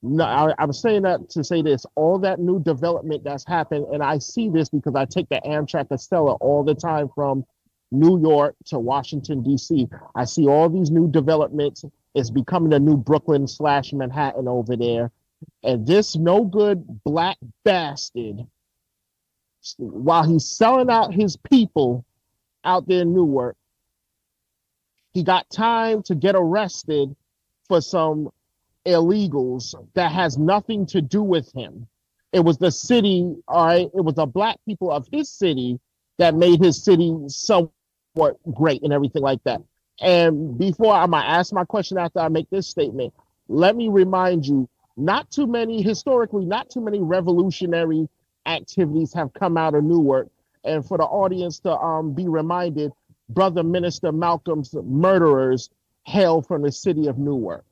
No, I'm saying that to say this, all that new development that's happened, and I see this because I take the Amtrak Acela all the time from New York to Washington, D.C. I see all these new developments. It's becoming a new Brooklyn / Manhattan over there. And this no good black bastard, while he's selling out his people out there in Newark, he got time to get arrested for some illegals that has nothing to do with him. It was the city, all right? It was the black people of his city that made his city somewhat great and everything like that. And before I'm going to ask my question after I make this statement, let me remind you, historically, not too many revolutionary activities have come out of Newark. And for the audience to be reminded, Brother Minister Malcolm's murderers hail from the city of Newark.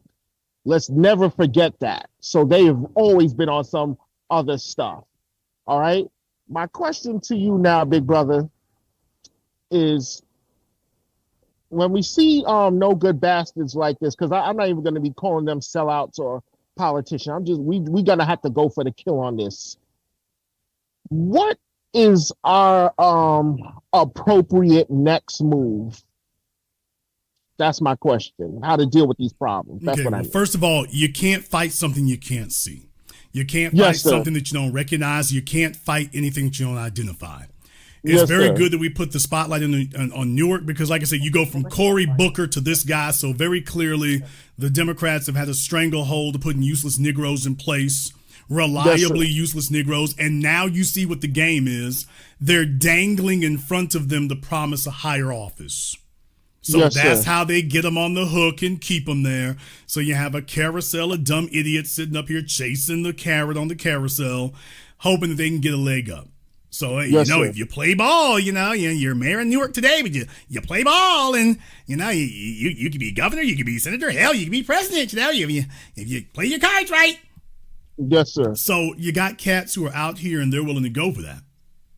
Let's never forget that. So they've always been on some other stuff. All right. My question to you now, big brother, is when we see no good bastards like this, because I'm not even going to be calling them sellouts or politicians. We gonna have to go for the kill on this. What is our appropriate next move? That's my question. How to deal with these problems. That's what I mean. First of all, you can't fight something you can't see. You can't fight something that you don't recognize. You can't fight anything that you don't identify. It's very good that we put the spotlight on Newark because, like I said, you go from Cory Booker to this guy. So very clearly, the Democrats have had a stranglehold to putting useless Negroes in place, reliably useless Negroes. And now you see what the game is. They're dangling in front of them the promise of higher office. So that's how they get them on the hook and keep them there. So you have a carousel of dumb idiots sitting up here chasing the carrot on the carousel, hoping that they can get a leg up. So, if you play ball, you're mayor in Newark today, but you play ball and, you can be governor, you can be senator, hell, you can be president, if you play your cards right. Yes, sir. So you got cats who are out here and they're willing to go for that.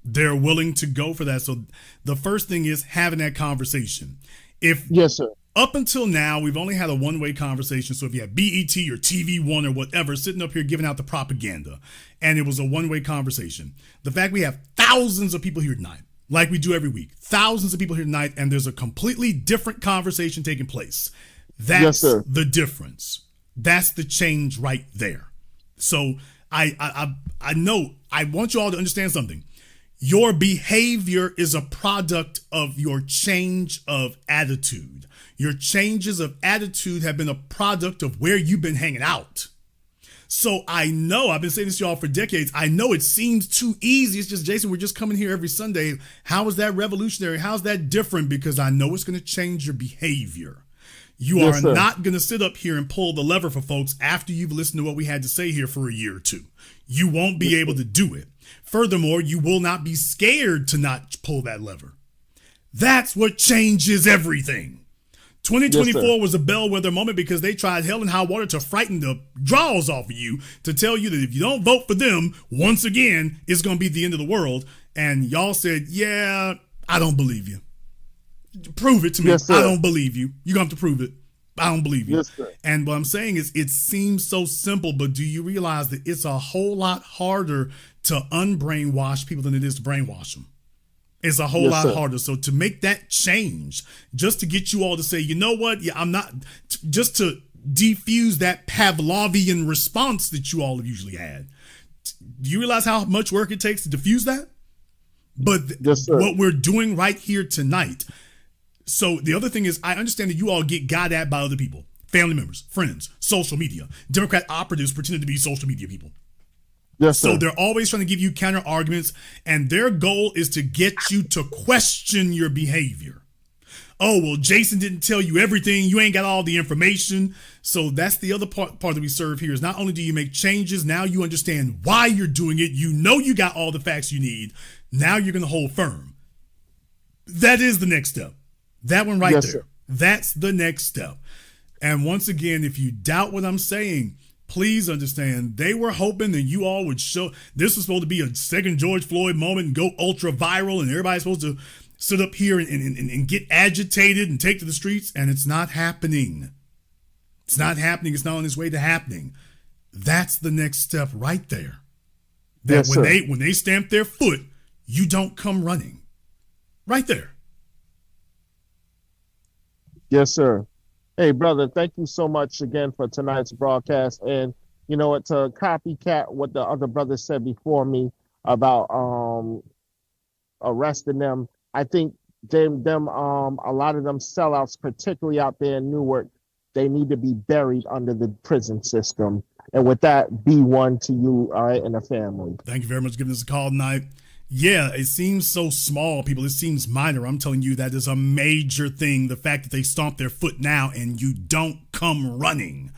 They're willing to go for that. So the first thing is having that conversation. Yes, sir. Up until now, we've only had a one-way conversation. So if you have BET or TV One or whatever sitting up here giving out the propaganda, and it was a one-way conversation. The fact we have thousands of people here tonight, like we do every week, thousands of people here tonight, and there's a completely different conversation taking place. That's the difference. That's the change right there. So I know, I want you all to understand something. Your behavior is a product of your change of attitude. Your changes of attitude have been a product of where you've been hanging out. So I know, I've been saying this to y'all for decades. I know it seems too easy. It's just, Jason, we're just coming here every Sunday. How is that revolutionary? How's that different? Because I know it's going to change your behavior. You are not going to sit up here and pull the lever for folks after you've listened to what we had to say here for a year or two. You won't be able to do it. Furthermore, you will not be scared to not pull that lever. That's what changes everything. 2024 was a bellwether moment because they tried hell and high water to frighten the draws off of you, to tell you that if you don't vote for them, once again, it's going to be the end of the world. And y'all said, yeah, I don't believe you. Prove it to me. I don't believe you. You're going to have to prove it. I don't believe you. Yes, sir. And what I'm saying is, it seems so simple, but do you realize that it's a whole lot harder to unbrainwash people than it is to brainwash them? It's a whole lot harder. So to make that change, just to get you all to say, you know what? Yeah, I'm not, just to defuse that Pavlovian response that you all have usually had. Do you realize how much work it takes to diffuse that? But what we're doing right here tonight. So the other thing is, I understand that you all get got at by other people, family members, friends, social media. Democrat operatives pretending to be social media people. Yes, sir. So they're always trying to give you counter arguments, and their goal is to get you to question your behavior. Oh, well, Jason didn't tell you everything. You ain't got all the information. So that's the other part that we serve here, is not only do you make changes, now you understand why you're doing it. You know you got all the facts you need. Now you're going to hold firm. That is the next step. That one right there. Sir. That's the next step. And once again, if you doubt what I'm saying, please understand, they were hoping that you all would show, this was supposed to be a second George Floyd moment and go ultra viral, and everybody's supposed to sit up here and get agitated and take to the streets, and it's not happening. It's not happening. It's not on its way to happening. That's the next step right there. That when they stamp their foot, you don't come running. Right there. Yes, sir. Hey, brother, thank you so much again for tonight's broadcast. And you know what, to copycat what the other brother said before me about arresting them, I think a lot of them sellouts, particularly out there in Newark, they need to be buried under the prison system. And with that, be one to you, all right, and the family. Thank you very much for giving us a call tonight. Yeah, it seems so small, people. It seems minor. I'm telling you, that is a major thing. The fact that they stomp their foot now and you don't come running.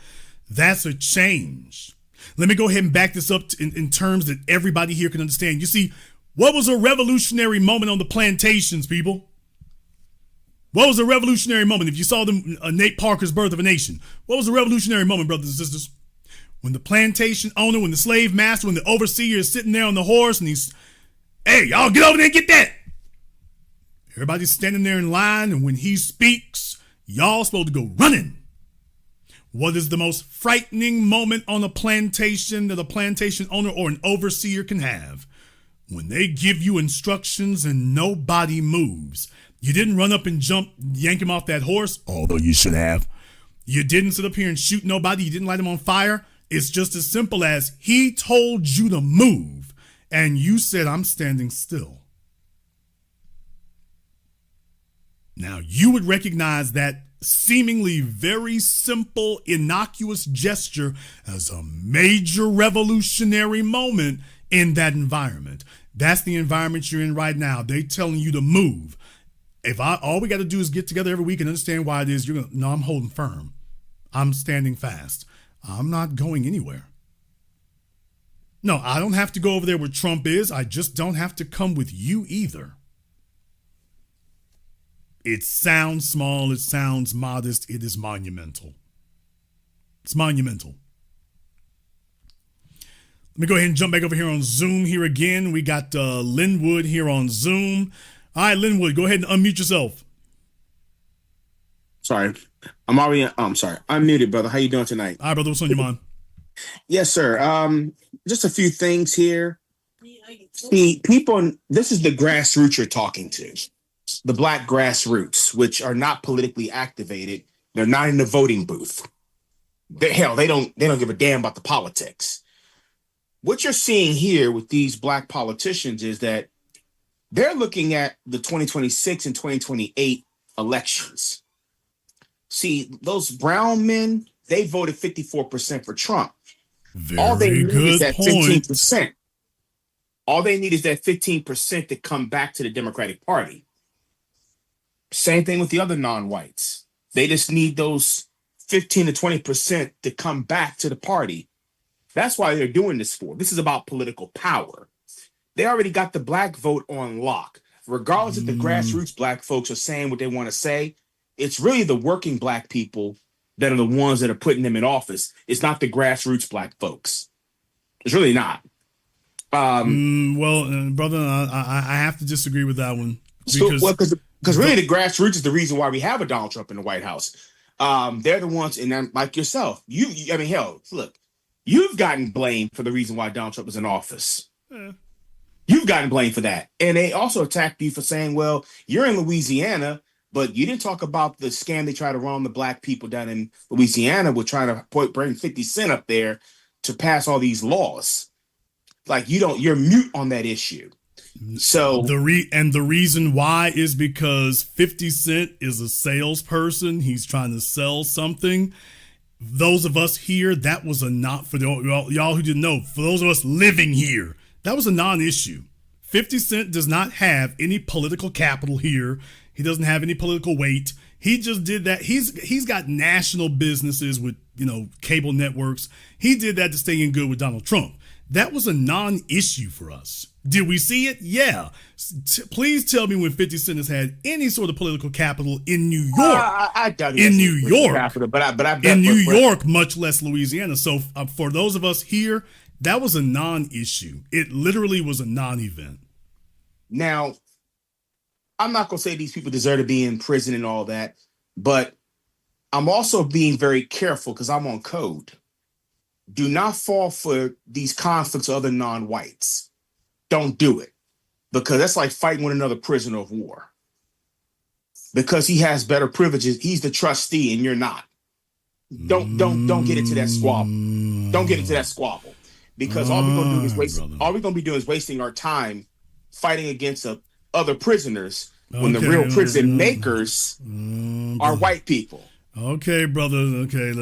That's a change. Let me go ahead and back this up in terms that everybody here can understand. You see, what was a revolutionary moment on the plantations, people? What was a revolutionary moment? If you saw Nate Parker's Birth of a Nation, what was a revolutionary moment, brothers and sisters? When the plantation owner, when the slave master, when the overseer is sitting there on the horse and he's, hey, y'all get over there and get that. Everybody's standing there in line, and when he speaks, y'all supposed to go running. What is the most frightening moment on a plantation that a plantation owner or an overseer can have? When they give you instructions and nobody moves. You didn't run up and jump, yank him off that horse, although you should have. You didn't sit up here and shoot nobody. You didn't light him on fire. It's just as simple as he told you to move, and you said, I'm standing still. Now, you would recognize that seemingly very simple, innocuous gesture as a major revolutionary moment in that environment. That's the environment you're in right now. They're telling you to move. All we got to do is get together every week and understand why it is you're going to, no, I'm holding firm. I'm standing fast. I'm not going anywhere. No, I don't have to go over there where Trump is. I just don't have to come with you either. It sounds small. It sounds modest. It is monumental. It's monumental. Let me go ahead and jump back over here on Zoom here again. We got Linwood here on Zoom. All right, Linwood, go ahead and unmute yourself. Sorry. I'm already, sorry. I'm muted, brother. How you doing tonight? All right, brother. What's on your mind? Yes, sir. Just a few things here. See, people, this is the grassroots you're talking to. The black grassroots, which are not politically activated. They're not in the voting booth. They don't give a damn about the politics. What you're seeing here with these black politicians is that they're looking at the 2026 and 2028 elections. See, those brown men, they voted 54% for Trump. All they need is that 15%. All they need is that 15% to come back to the Democratic Party. Same thing with the other non-whites. They just need those 15 to 20% to come back to the party. That's why they're doing this for. This is about political power. They already got the black vote on lock. Regardless if the grassroots black folks are saying what they want to say, it's really the working black people that are the ones that are putting them in office. It's not the grassroots black folks. It's really not. Brother, I have to disagree with that one. Because really the grassroots is the reason why we have a Donald Trump in the White House. They're the ones, and then like yourself, look, you've gotten blamed for the reason why Donald Trump was in office. Yeah. You've gotten blamed for that. And they also attacked you for saying, well, you're in Louisiana, but you didn't talk about the scam they tried to run on the black people down in Louisiana with trying to bring 50 Cent up there to pass all these laws. Like you're mute on that issue. So the reason why is because 50 Cent is a salesperson. He's trying to sell something. Those of us here, that was for y'all who didn't know, for those of us living here, that was a non-issue. 50 Cent does not have any political capital here. He doesn't have any political weight. He just did that. He's got national businesses with, cable networks. He did that to stay in good with Donald Trump. That was a non-issue for us. Did we see it? Yeah. Please tell me when 50 Cent has had any sort of political capital in New York. I doubt in New York. Capital, but I in New York, much less Louisiana. So for those of us here, that was a non-issue. It literally was a non-event. Now, I'm not going to say these people deserve to be in prison and all that, but I'm also being very careful because I'm on code. Do not fall for these conflicts with other non-whites. Don't do it, because that's like fighting with another prisoner of war. Because he has better privileges, he's the trustee and you're not. Don't get into that squabble. Don't get into that squabble, because all we're gonna do is waste. All we're gonna be doing is wasting our time fighting against other prisoners when the real prison makers are white people. Okay, brother. Okay,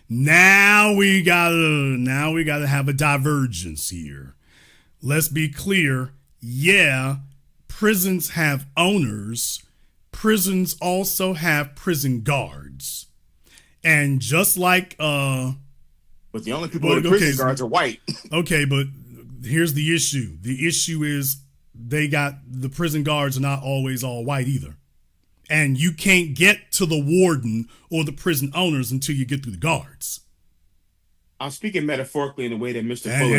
now we gotta have a divergence here. Let's be clear. Yeah, prisons have owners. Prisons also have prison guards, and just like but the only people with prison guards are white. Okay, but here's the issue. The issue is the prison guards are not always all white either. And you can't get to the warden or the prison owners until you get through the guards. I'm speaking metaphorically in the way that Mr. Fuller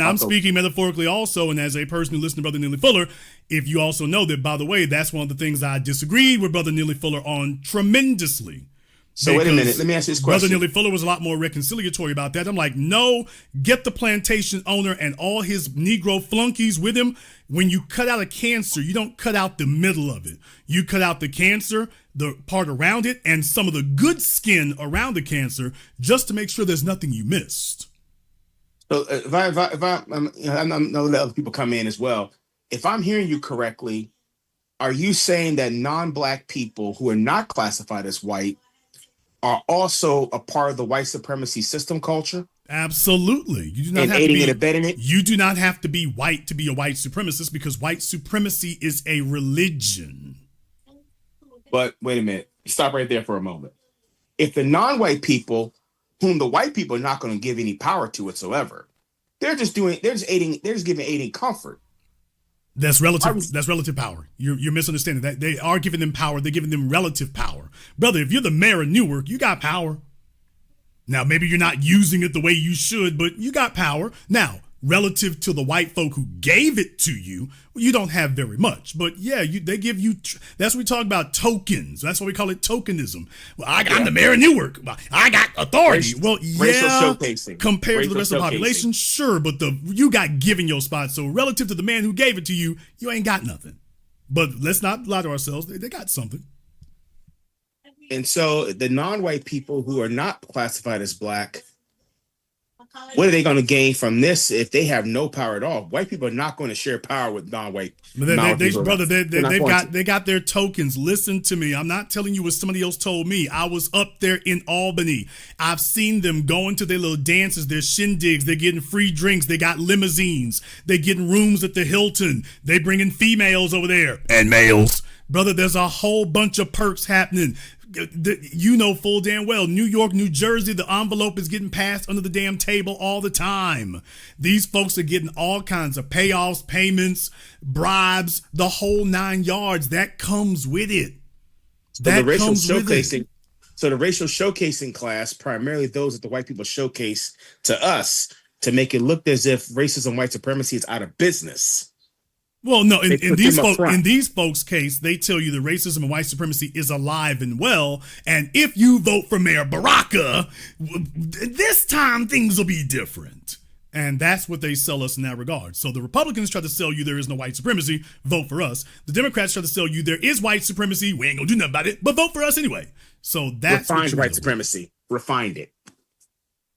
I'm speaking metaphorically also, and as a person who listened to Brother Neely Fuller, if you also know that, by the way, that's one of the things I disagreed with Brother Neely Fuller on tremendously. So wait a minute, let me ask you this question. Brother Neely Fuller was a lot more reconciliatory about that. I'm like, no, get the plantation owner and all his Negro flunkies with him. When you cut out a cancer, you don't cut out the middle of it. You cut out the cancer, the part around it, and some of the good skin around the cancer, just to make sure there's nothing you missed. So if I know let other people come in as well. If I'm hearing you correctly, are you saying that non-black people who are not classified as white are also a part of the white supremacy system culture? Absolutely. You do not have aiding and abetting it? You do not have to be white to be a white supremacist, because white supremacy is a religion. But wait a minute. Stop right there for a moment. If the non-white people, whom the white people are not going to give any power to whatsoever, they're just giving aid and comfort. That's relative power. You're misunderstanding that. They are giving them power. They're giving them relative power. Brother, if you're the mayor of Newark, you got power. Now, maybe you're not using it the way you should, but you got power. Now, relative to the white folk who gave it to you, well, you don't have very much. But yeah, they give you, that's what we talk about, tokens. That's why we call it tokenism. Well, I'm the mayor of Newark. I got authority. Racial showcasing. Compared to the rest of the population, sure, but you got given your spot. So relative to the man who gave it to you, you ain't got nothing. But let's not lie to ourselves. They got something. And so the non-white people who are not classified as black, what are they going to gain from this if they have no power at all? White people are not going to share power with non-white. They got their tokens. Listen to me. I'm not telling you what somebody else told me. I was up there in Albany. I've seen them going to their little dances, their shindigs. They're getting free drinks. They got limousines. They're getting rooms at the Hilton. They bringing females over there and males. Brother, there's a whole bunch of perks happening. You know full damn well, New York, New Jersey, the envelope is getting passed under the damn table all the time. These folks are getting all kinds of payoffs, payments, bribes, the whole 9 yards. That comes with it. So the racial showcasing class, primarily those that the white people showcase to us to make it look as if racism, white supremacy is out of business. Well, no, in these folks' case, they tell you that racism and white supremacy is alive and well, and if you vote for Mayor Baraka, this time things will be different. And that's what they sell us in that regard. So the Republicans try to sell you there is no white supremacy, vote for us. The Democrats try to sell you there is white supremacy, we ain't gonna do nothing about it, but vote for us anyway. So that's refined white supremacy. Refined it.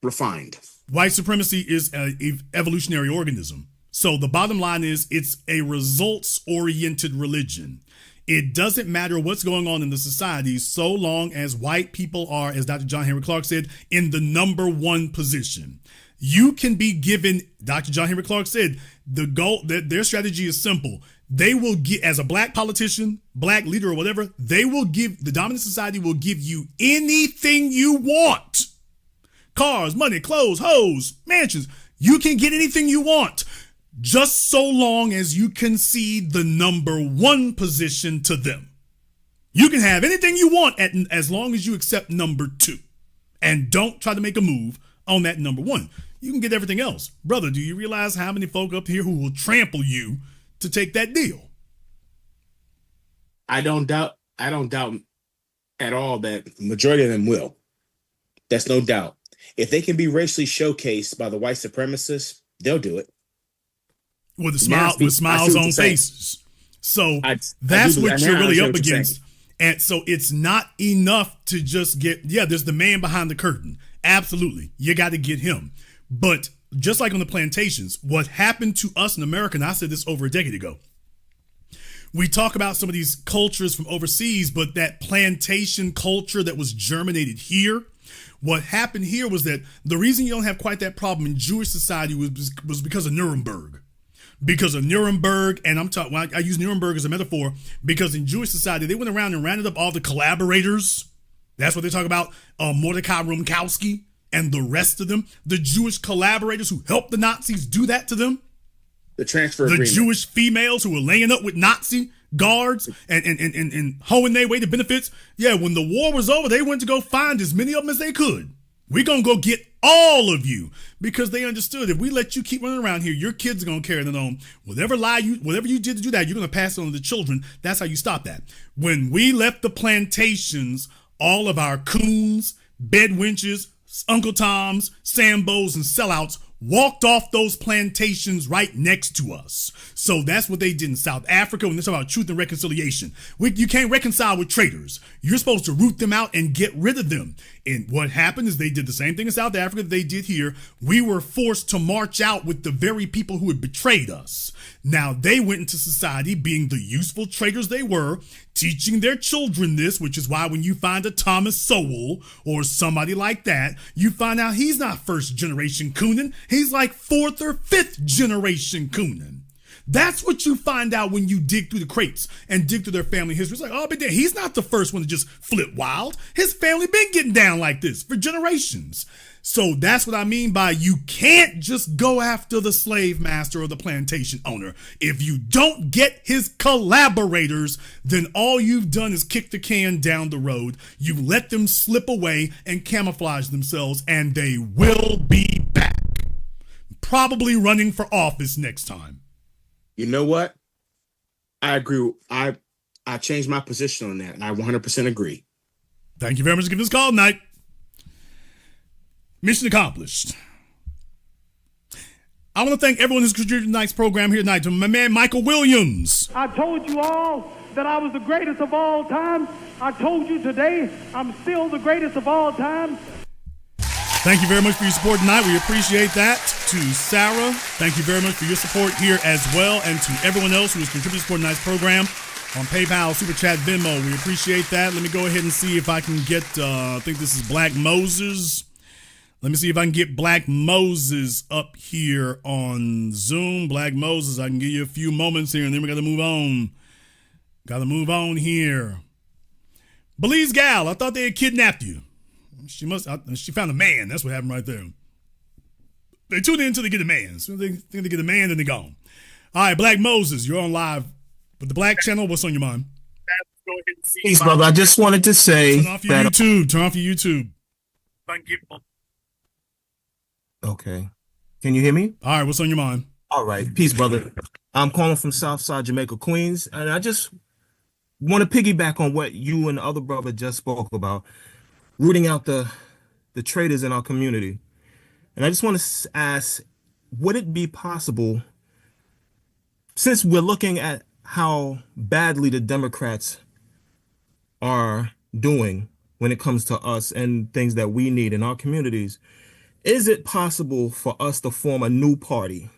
Refined. White supremacy is an evolutionary organism. So the bottom line is it's a results-oriented religion. It doesn't matter what's going on in the society so long as white people are, as Dr. John Henry Clark said, in the number one position. You can be given, Dr. John Henry Clark said, the goal, their strategy is simple. They will get, as a black politician, black leader or whatever, they will give, the dominant society will give you anything you want. Cars, money, clothes, hoes, mansions. You can get anything you want. Just so long as you concede the number one position to them. You can have anything you want as long as you accept number two. And don't try to make a move on that number one. You can get everything else. Brother, do you realize how many folk up here who will trample you to take that deal? I don't doubt at all that the majority of them will. That's no doubt. If they can be racially showcased by the white supremacists, they'll do it. With smiles on faces. So that's what you're really up against. And so it's not enough to just get, there's the man behind the curtain. Absolutely. You got to get him. But just like on the plantations, what happened to us in America, and I said this over a decade ago, we talk about some of these cultures from overseas, but that plantation culture that was germinated here, what happened here was that the reason you don't have quite that problem in Jewish society was because of Nuremberg. Because of Nuremberg, and I'm talking, I use Nuremberg as a metaphor, because in Jewish society, they went around and rounded up all the collaborators. That's what they talk about, Mordecai Rumkowski and the rest of them, the Jewish collaborators who helped the Nazis do that to them. The transfer agreement. The Jewish females who were laying up with Nazi guards and hoeing their way to benefits. Yeah, when the war was over, they went to go find as many of them as they could. We're going to go get all of you, because they understood if we let you keep running around here, your kids are going to carry it on. Whatever you did to do that, you're going to pass it on to the children. That's how you stop that. When we left the plantations, all of our coons, bed wenches, Uncle Toms, Sambos, and sellouts walked off those plantations right next to us. So that's what they did in South Africa when they talk about truth and reconciliation. You can't reconcile with traitors. You're supposed to root them out and get rid of them. And what happened is they did the same thing in South Africa that they did here. We were forced to march out with the very people who had betrayed us. Now they went into society being the useful traitors they were, teaching their children this, which is why when you find a Thomas Sowell or somebody like that, you find out he's not first generation Cooning. He's like fourth or fifth generation Cooning. That's what you find out when you dig through the crates and dig through their family history. It's like, oh, but he's not the first one to just flip wild. His family been getting down like this for generations. So that's what I mean by you can't just go after the slave master or the plantation owner. If you don't get his collaborators, then all you've done is kick the can down the road. You let them slip away and camouflage themselves, and they will be back. Probably running for office next time. You know what? I agree. I changed my position on that, and I 100% agree. Thank you very much for giving us a call tonight. Mission accomplished. I want to thank everyone who's contributed to tonight's program here tonight. To my man, Michael Williams. I told you all that I was the greatest of all time. I told you today I'm still the greatest of all time. Thank you very much for your support tonight. We appreciate that. To Sarah, thank you very much for your support here as well. And to everyone else who has contributed to support tonight's program on PayPal, Super Chat, Venmo. We appreciate that. Let me go ahead and see if I can get, I think this is Black Moses. Let me see if I can get Black Moses up here on Zoom. Black Moses, I can give you a few moments here, and then we got to move on. Got to move on here. Belize gal, I thought they had kidnapped you. She found a man. That's what happened right there. They tune in until they get a man. So they think they get a man, then they're gone. All right, Black Moses, you're on live with the Black Channel. What's on your mind? Peace, brother. I just wanted to say Turn off your YouTube. Turn off your YouTube. Okay. Can you hear me? All right, what's on your mind? All right. Peace, brother. I'm calling from Southside Jamaica, Queens, and I just want to piggyback on what you and the other brother just spoke about, rooting out the traitors in our community. And I just want to ask, would it be possible, since we're looking at how badly the Democrats are doing when it comes to us and things that we need in our communities, is it possible for us to form a new party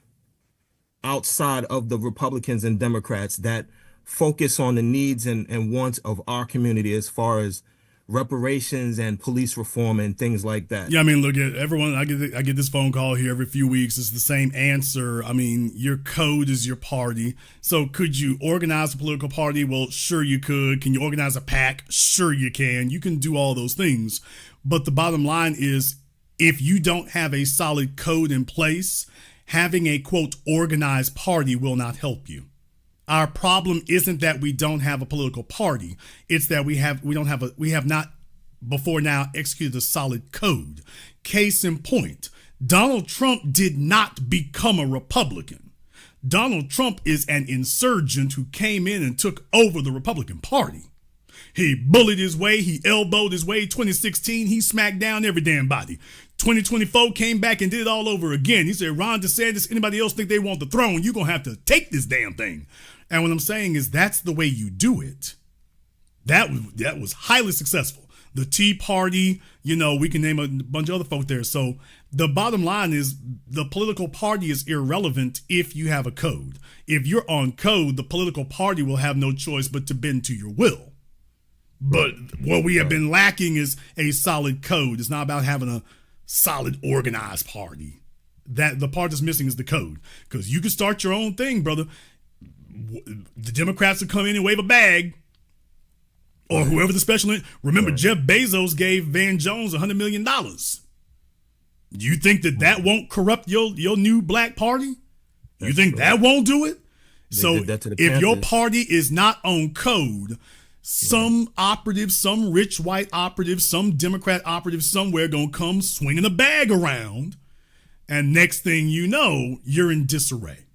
outside of the Republicans and Democrats that focus on the needs and wants of our community as far as reparations and police reform and things like that? Yeah, I mean, look at everyone. I get this phone call here every few weeks. It's the same answer. I mean, your code is your party. So could you organize a political party? Well, sure you could. Can you organize a PAC? Sure you can. You can do all those things. But the bottom line is, if you don't have a solid code in place, having a, quote, organized party will not help you. Our problem isn't that we don't have a political party. It's that we have not before now executed a solid code. Case in point, Donald Trump did not become a Republican. Donald Trump is an insurgent who came in and took over the Republican Party. He bullied his way. He elbowed his way. 2016, he smacked down every damn body. 2024 came back and did it all over again. He said, Ron DeSantis, anybody else think they want the throne, you're going to have to take this damn thing. And what I'm saying is that's the way you do it. That was highly successful. The Tea Party, we can name a bunch of other folk there. So the bottom line is the political party is irrelevant if you have a code. If you're on code, the political party will have no choice but to bend to your will. But what we have been lacking is a solid code. It's not about having a solid organized party. That the part that's missing is the code. Because you can start your own thing, brother. The Democrats will come in and wave a bag, or whoever the special. Remember, Jeff Bezos gave Van Jones $100 million. You think that won't corrupt your new black party? You think that won't do it? So if your party is not on code, some operative, some rich white operative, some Democrat operative somewhere gonna come swinging a bag around, and next thing you know, you're in disarray.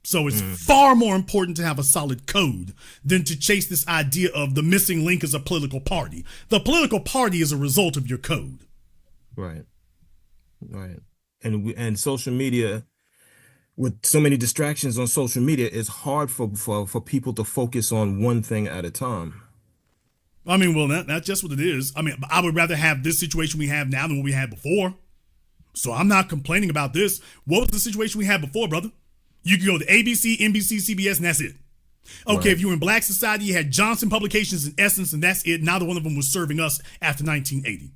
So it's far more important to have a solid code than to chase this idea of the missing link as a political party. The political party is a result of your code. Right. And social media, with so many distractions on social media, it's hard for people to focus on one thing at a time. I mean, well, that's just what it is. I mean, I would rather have this situation we have now than what we had before. So I'm not complaining about this. What was the situation we had before, brother? You could go to ABC, NBC, CBS, and that's it. Okay, if you were in black society, you had Johnson Publications and Essence, and that's it. Neither one of them was serving us after 1980.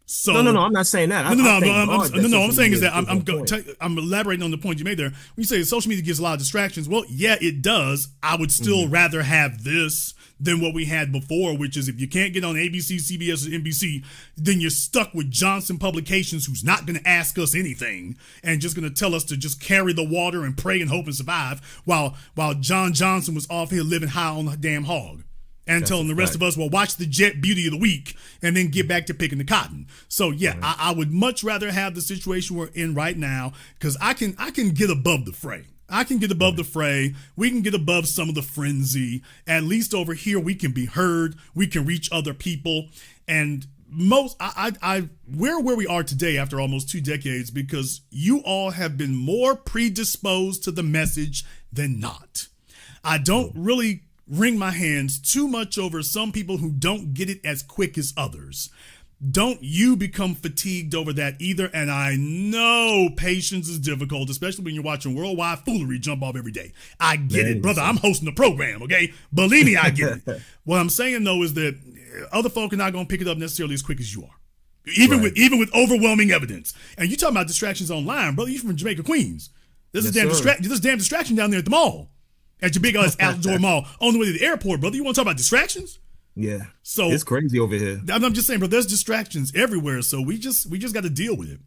So no, I'm not saying that. I'm saying is that I'm elaborating on the point you made there. When you say social media gives a lot of distractions, well, yeah, it does. I would still rather have this than what we had before, which is if you can't get on ABC, CBS, or NBC, then you're stuck with Johnson Publications, who's not going to ask us anything and just going to tell us to just carry the water and pray and hope and survive while John Johnson was off here living high on the damn hog and telling the rest of us, well, watch the Jet Beauty of the Week and then get back to picking the cotton. So, yeah, I would much rather have the situation we're in right now because I can get above the fray. I can get above the fray. We can get above some of the frenzy. At least over here, we can be heard. We can reach other people. And we're where we are today after almost 2 decades because you all have been more predisposed to the message than not. I don't really wring my hands too much over some people who don't get it as quick as others. Don't you become fatigued over that either. And I know patience is difficult, especially when you're watching worldwide foolery jump off every day. I get it, brother. I'm hosting the program, okay? Believe me, I get it. What I'm saying, though, is that other folk are not going to pick it up necessarily as quick as you are, even with overwhelming evidence. And you talking about distractions online, brother. You from Jamaica, Queens. There's a damn distraction down there at the mall, at your big ass outdoor mall on the way to the airport, brother. You want to talk about distractions? Yeah. So it's crazy over here. I'm just saying, bro, there's distractions everywhere. So we just got to deal with it.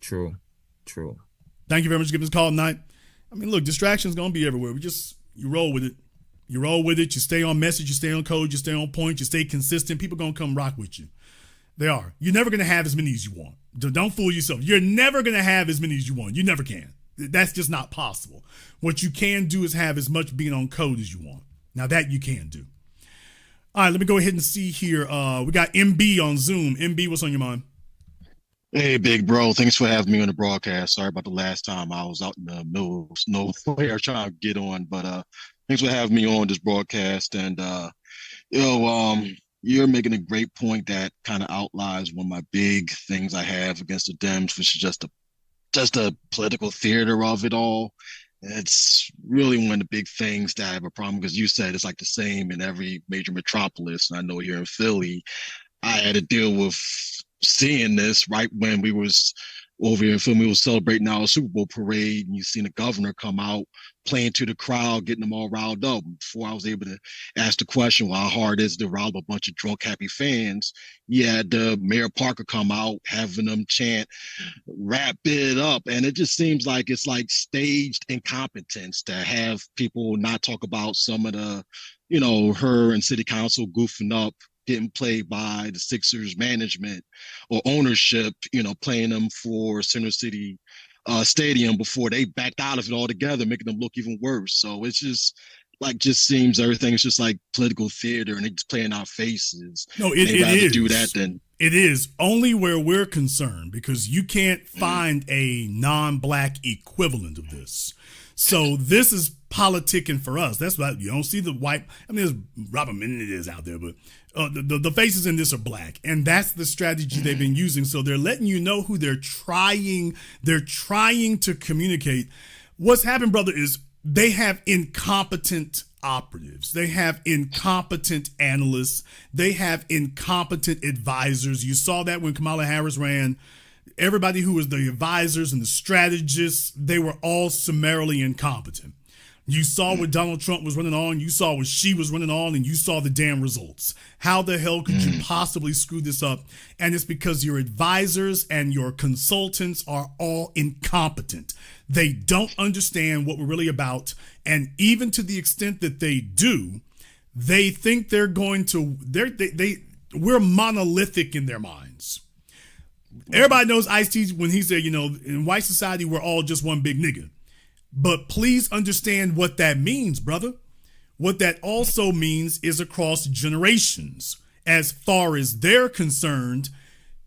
True. Thank you very much for giving us a call tonight. I mean, look, distractions going to be everywhere. You roll with it. You roll with it. You stay on message. You stay on code. You stay on point. You stay consistent. People going to come rock with you. They are. You're never going to have as many as you want. Don't fool yourself. You're never going to have as many as you want. You never can. That's just not possible. What you can do is have as much being on code as you want. Now that you can do. All right, let me go ahead and see here. We got MB on Zoom. MB, what's on your mind? Hey, big bro. Thanks for having me on the broadcast. Sorry about the last time I was out in the middle of nowhere trying to get on, but thanks for having me on this broadcast. And you're making a great point that kind of outlines one of my big things I have against the Dems, which is just a political theater of it all. It's really one of the big things that I have a problem, because you said it's like the same in every major metropolis. And I know here in Philly, I had to deal with seeing this right when we was over here in Philly. We was celebrating our Super Bowl parade, and you seen the governor come out playing to the crowd, getting them all riled up. Before I was able to ask the question, well, how hard is it to rile up a bunch of drunk, happy fans? You had Mayor Parker come out, having them chant, wrap it up. And it just seems like it's like staged incompetence to have people not talk about some of the, her and city council goofing up, getting played by the Sixers management or ownership, playing them for Center City Stadium before they backed out of it altogether, making them look even worse. So it's just seems everything's just like political theater, and they just playing our faces. No, it is. Do that then. It is only where we're concerned, because you can't find a non-black equivalent of this. So this is politicking for us. That's why you don't see the white. I mean, there's Robert Menendez out there, but the faces in this are black, and that's the strategy they've been using. So they're letting you know who they're trying to communicate. What's happened, brother, is they have incompetent operatives. They have incompetent analysts. They have incompetent advisors. You saw that when Kamala Harris ran. Everybody who was the advisors and the strategists, they were all summarily incompetent. You saw what Donald Trump was running on, you saw what she was running on, and you saw the damn results. How the hell could you possibly screw this up? And it's because your advisors and your consultants are all incompetent. They don't understand what we're really about. And even to the extent that they do, they think they're going to, we're monolithic in their minds. Everybody knows Ice-T when he said, in white society, we're all just one big nigga. But please understand what that means, brother. What that also means is across generations. As far as they're concerned,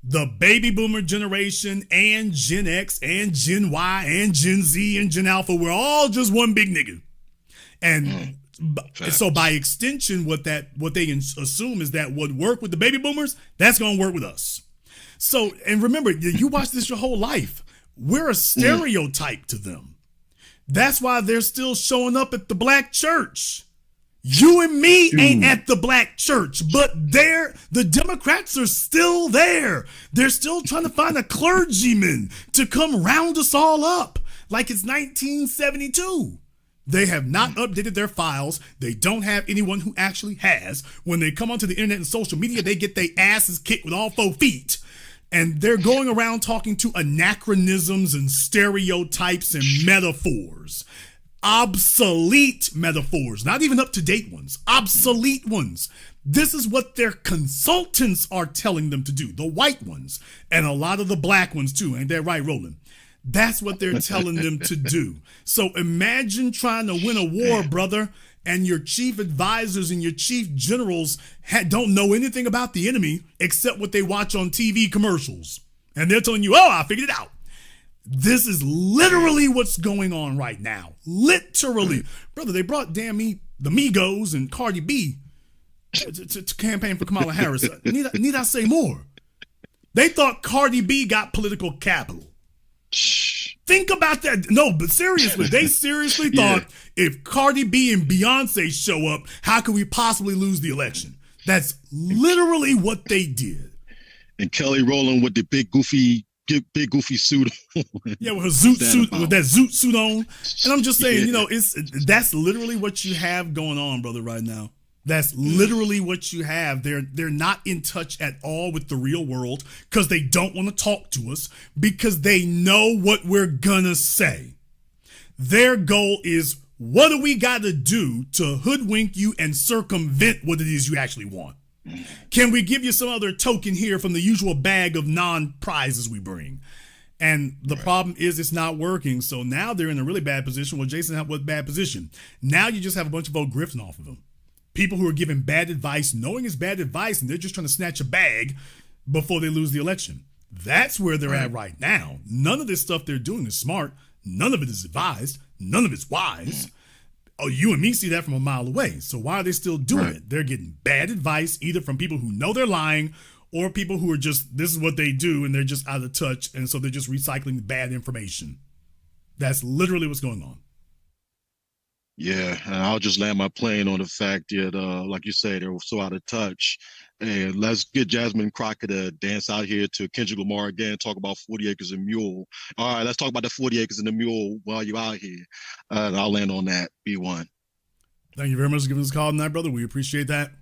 the baby boomer generation and Gen X and Gen Y and Gen Z and Gen Alpha, we're all just one big nigga. And so by extension, what they assume is that what worked with the baby boomers, that's going to work with us. So, and remember, you watch this your whole life. We're a stereotype to them. That's why they're still showing up at the black church. You and me ain't at the black church, but the Democrats are still there. They're still trying to find a clergyman to come round us all up like it's 1972. They have not updated their files. They don't have anyone who actually has. When they come onto the internet and social media, they get their asses kicked with all 4 feet. And they're going around talking to anachronisms and stereotypes and metaphors. Obsolete metaphors, not even up-to-date ones, obsolete ones. This is what their consultants are telling them to do, the white ones, and a lot of the black ones too. Ain't that right, Roland? That's what they're telling them to do. So imagine trying to win a war, brother, and your chief advisors and your chief generals don't know anything about the enemy except what they watch on TV commercials. And they're telling you, oh, I figured it out. This is literally what's going on right now. Literally. Brother, they brought the Migos and Cardi B to campaign for Kamala Harris. Need I say more? They thought Cardi B got political capital. Think about that. No, but seriously, they seriously thought if Cardi B and Beyonce show up, how could we possibly lose the election? That's literally what they did. And Kelly Rowland with the big goofy suit on. Yeah, with her zoot suit on. And I'm just saying, that's literally what you have going on, brother, right now. That's literally what you have. They're not in touch at all with the real world because they don't want to talk to us because they know what we're gonna say. Their goal is, what do we got to do to hoodwink you and circumvent what it is you actually want? Can we give you some other token here from the usual bag of non-prizes we bring? And the problem is it's not working. So now they're in a really bad position. Well, Jason, what bad position? Now you just have a bunch of folk grifting off of them. People who are giving bad advice, knowing it's bad advice, and they're just trying to snatch a bag before they lose the election. That's where they're at right now. None of this stuff they're doing is smart. None of it is advised. None of it's wise. Oh, you and me see that from a mile away. So why are they still doing it? They're getting bad advice either from people who know they're lying or people who are just, this is what they do, and they're just out of touch, and so they're just recycling bad information. That's literally what's going on. Yeah, and I'll just land my plane on the fact that, like you say, they're so out of touch. And let's get Jasmine Crockett to dance out here to Kendrick Lamar again, talk about 40 acres and mule. All right, let's talk about the 40 acres and the mule while you're out here. And I'll land on that, B1. Thank you very much for giving us a call tonight, brother. We appreciate that.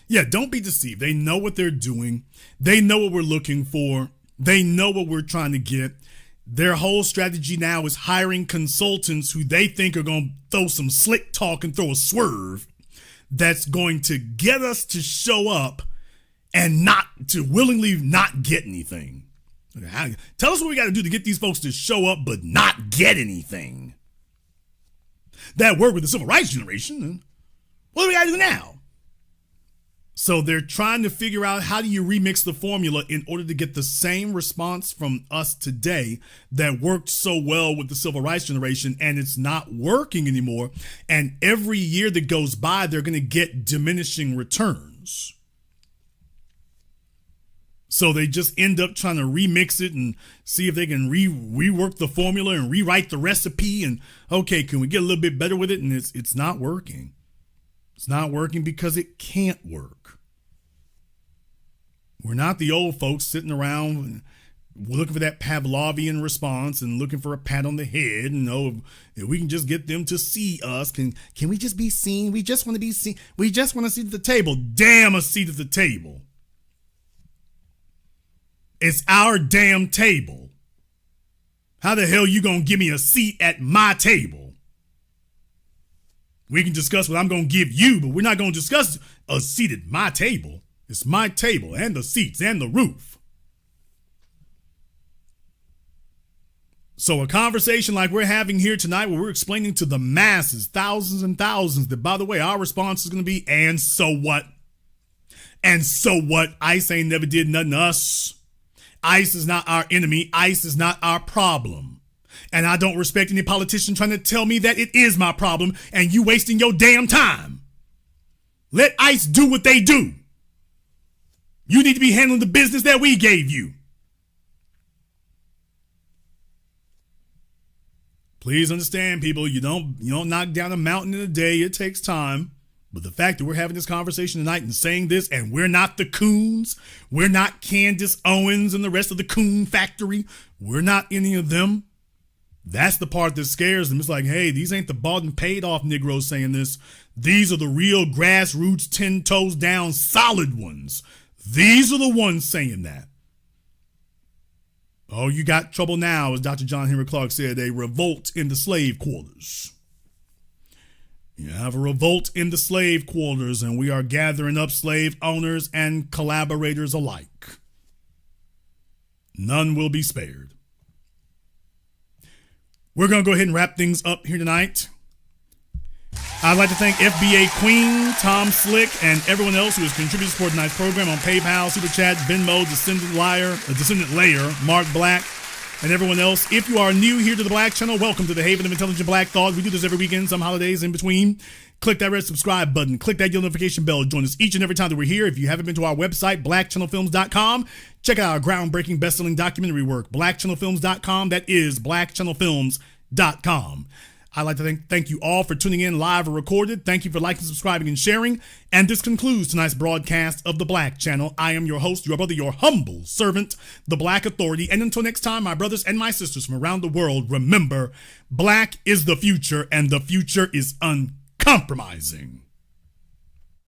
Yeah, don't be deceived. They know what they're doing. They know what we're looking for. They know what we're trying to get. Their whole strategy now is hiring consultants who they think are going to throw some slick talk and throw a swerve that's going to get us to show up and not to willingly not get anything. Tell us what we got to do to get these folks to show up but not get anything. That worked with the civil rights generation. What do we got to do now? So they're trying to figure out, how do you remix the formula in order to get the same response from us today that worked so well with the civil rights generation, and it's not working anymore. And every year that goes by, they're going to get diminishing returns. So they just end up trying to remix it and see if they can rework the formula and rewrite the recipe. And okay, can we get a little bit better with it? And it's not working. It's not working because it can't work. We're not the old folks sitting around looking for that Pavlovian response and looking for a pat on the head. And if we can just get them to see us, can we just be seen? We just want to be seen. We just want a seat at the table. Damn, a seat at the table. It's our damn table. How the hell you gonna give me a seat at my table? We can discuss what I'm gonna give you, but we're not gonna discuss a seat at my table. It's my table and the seats and the roof. So a conversation like we're having here tonight, where we're explaining to the masses, thousands and thousands, that, by the way, our response is going to be, and so what? And so what? ICE ain't never did nothing to us. ICE is not our enemy. ICE is not our problem. And I don't respect any politician trying to tell me that it is my problem and you wasting your damn time. Let ICE do what they do. You need to be handling the business that we gave you. Please understand, people, you don't knock down a mountain in a day. It takes time. But the fact that we're having this conversation tonight and saying this, and we're not the Coons, we're not Candace Owens and the rest of the Coon factory, we're not any of them. That's the part that scares them. It's like, hey, these ain't the bought and paid off Negroes saying this. These are the real grassroots, 10 toes down, solid ones. These are the ones saying that. Oh, you got trouble now, as Dr. John Henry Clark said, a revolt in the slave quarters. You have a revolt in the slave quarters, and we are gathering up slave owners and collaborators alike. None will be spared. We're going to go ahead and wrap things up here tonight. I'd like to thank FBA Queen, Tom Slick, and everyone else who has contributed to support tonight's program on PayPal, Super Chat, Venmo, Descendant Layer, Mark Black, and everyone else. If you are new here to the Black Channel, welcome to the Haven of Intelligent Black Thought. We do this every weekend, some holidays in between. Click that red subscribe button. Click that yellow notification bell. Join us each and every time that we're here. If you haven't been to our website, blackchannelfilms.com, check out our groundbreaking best-selling documentary work, blackchannelfilms.com. That is blackchannelfilms.com. I'd like to thank you all for tuning in live or recorded. Thank you for liking, subscribing, and sharing. And this concludes tonight's broadcast of the Black Channel. I am your host, your brother, your humble servant, the Black Authority. And until next time, my brothers and my sisters from around the world, remember, Black is the future, and the future is uncompromising.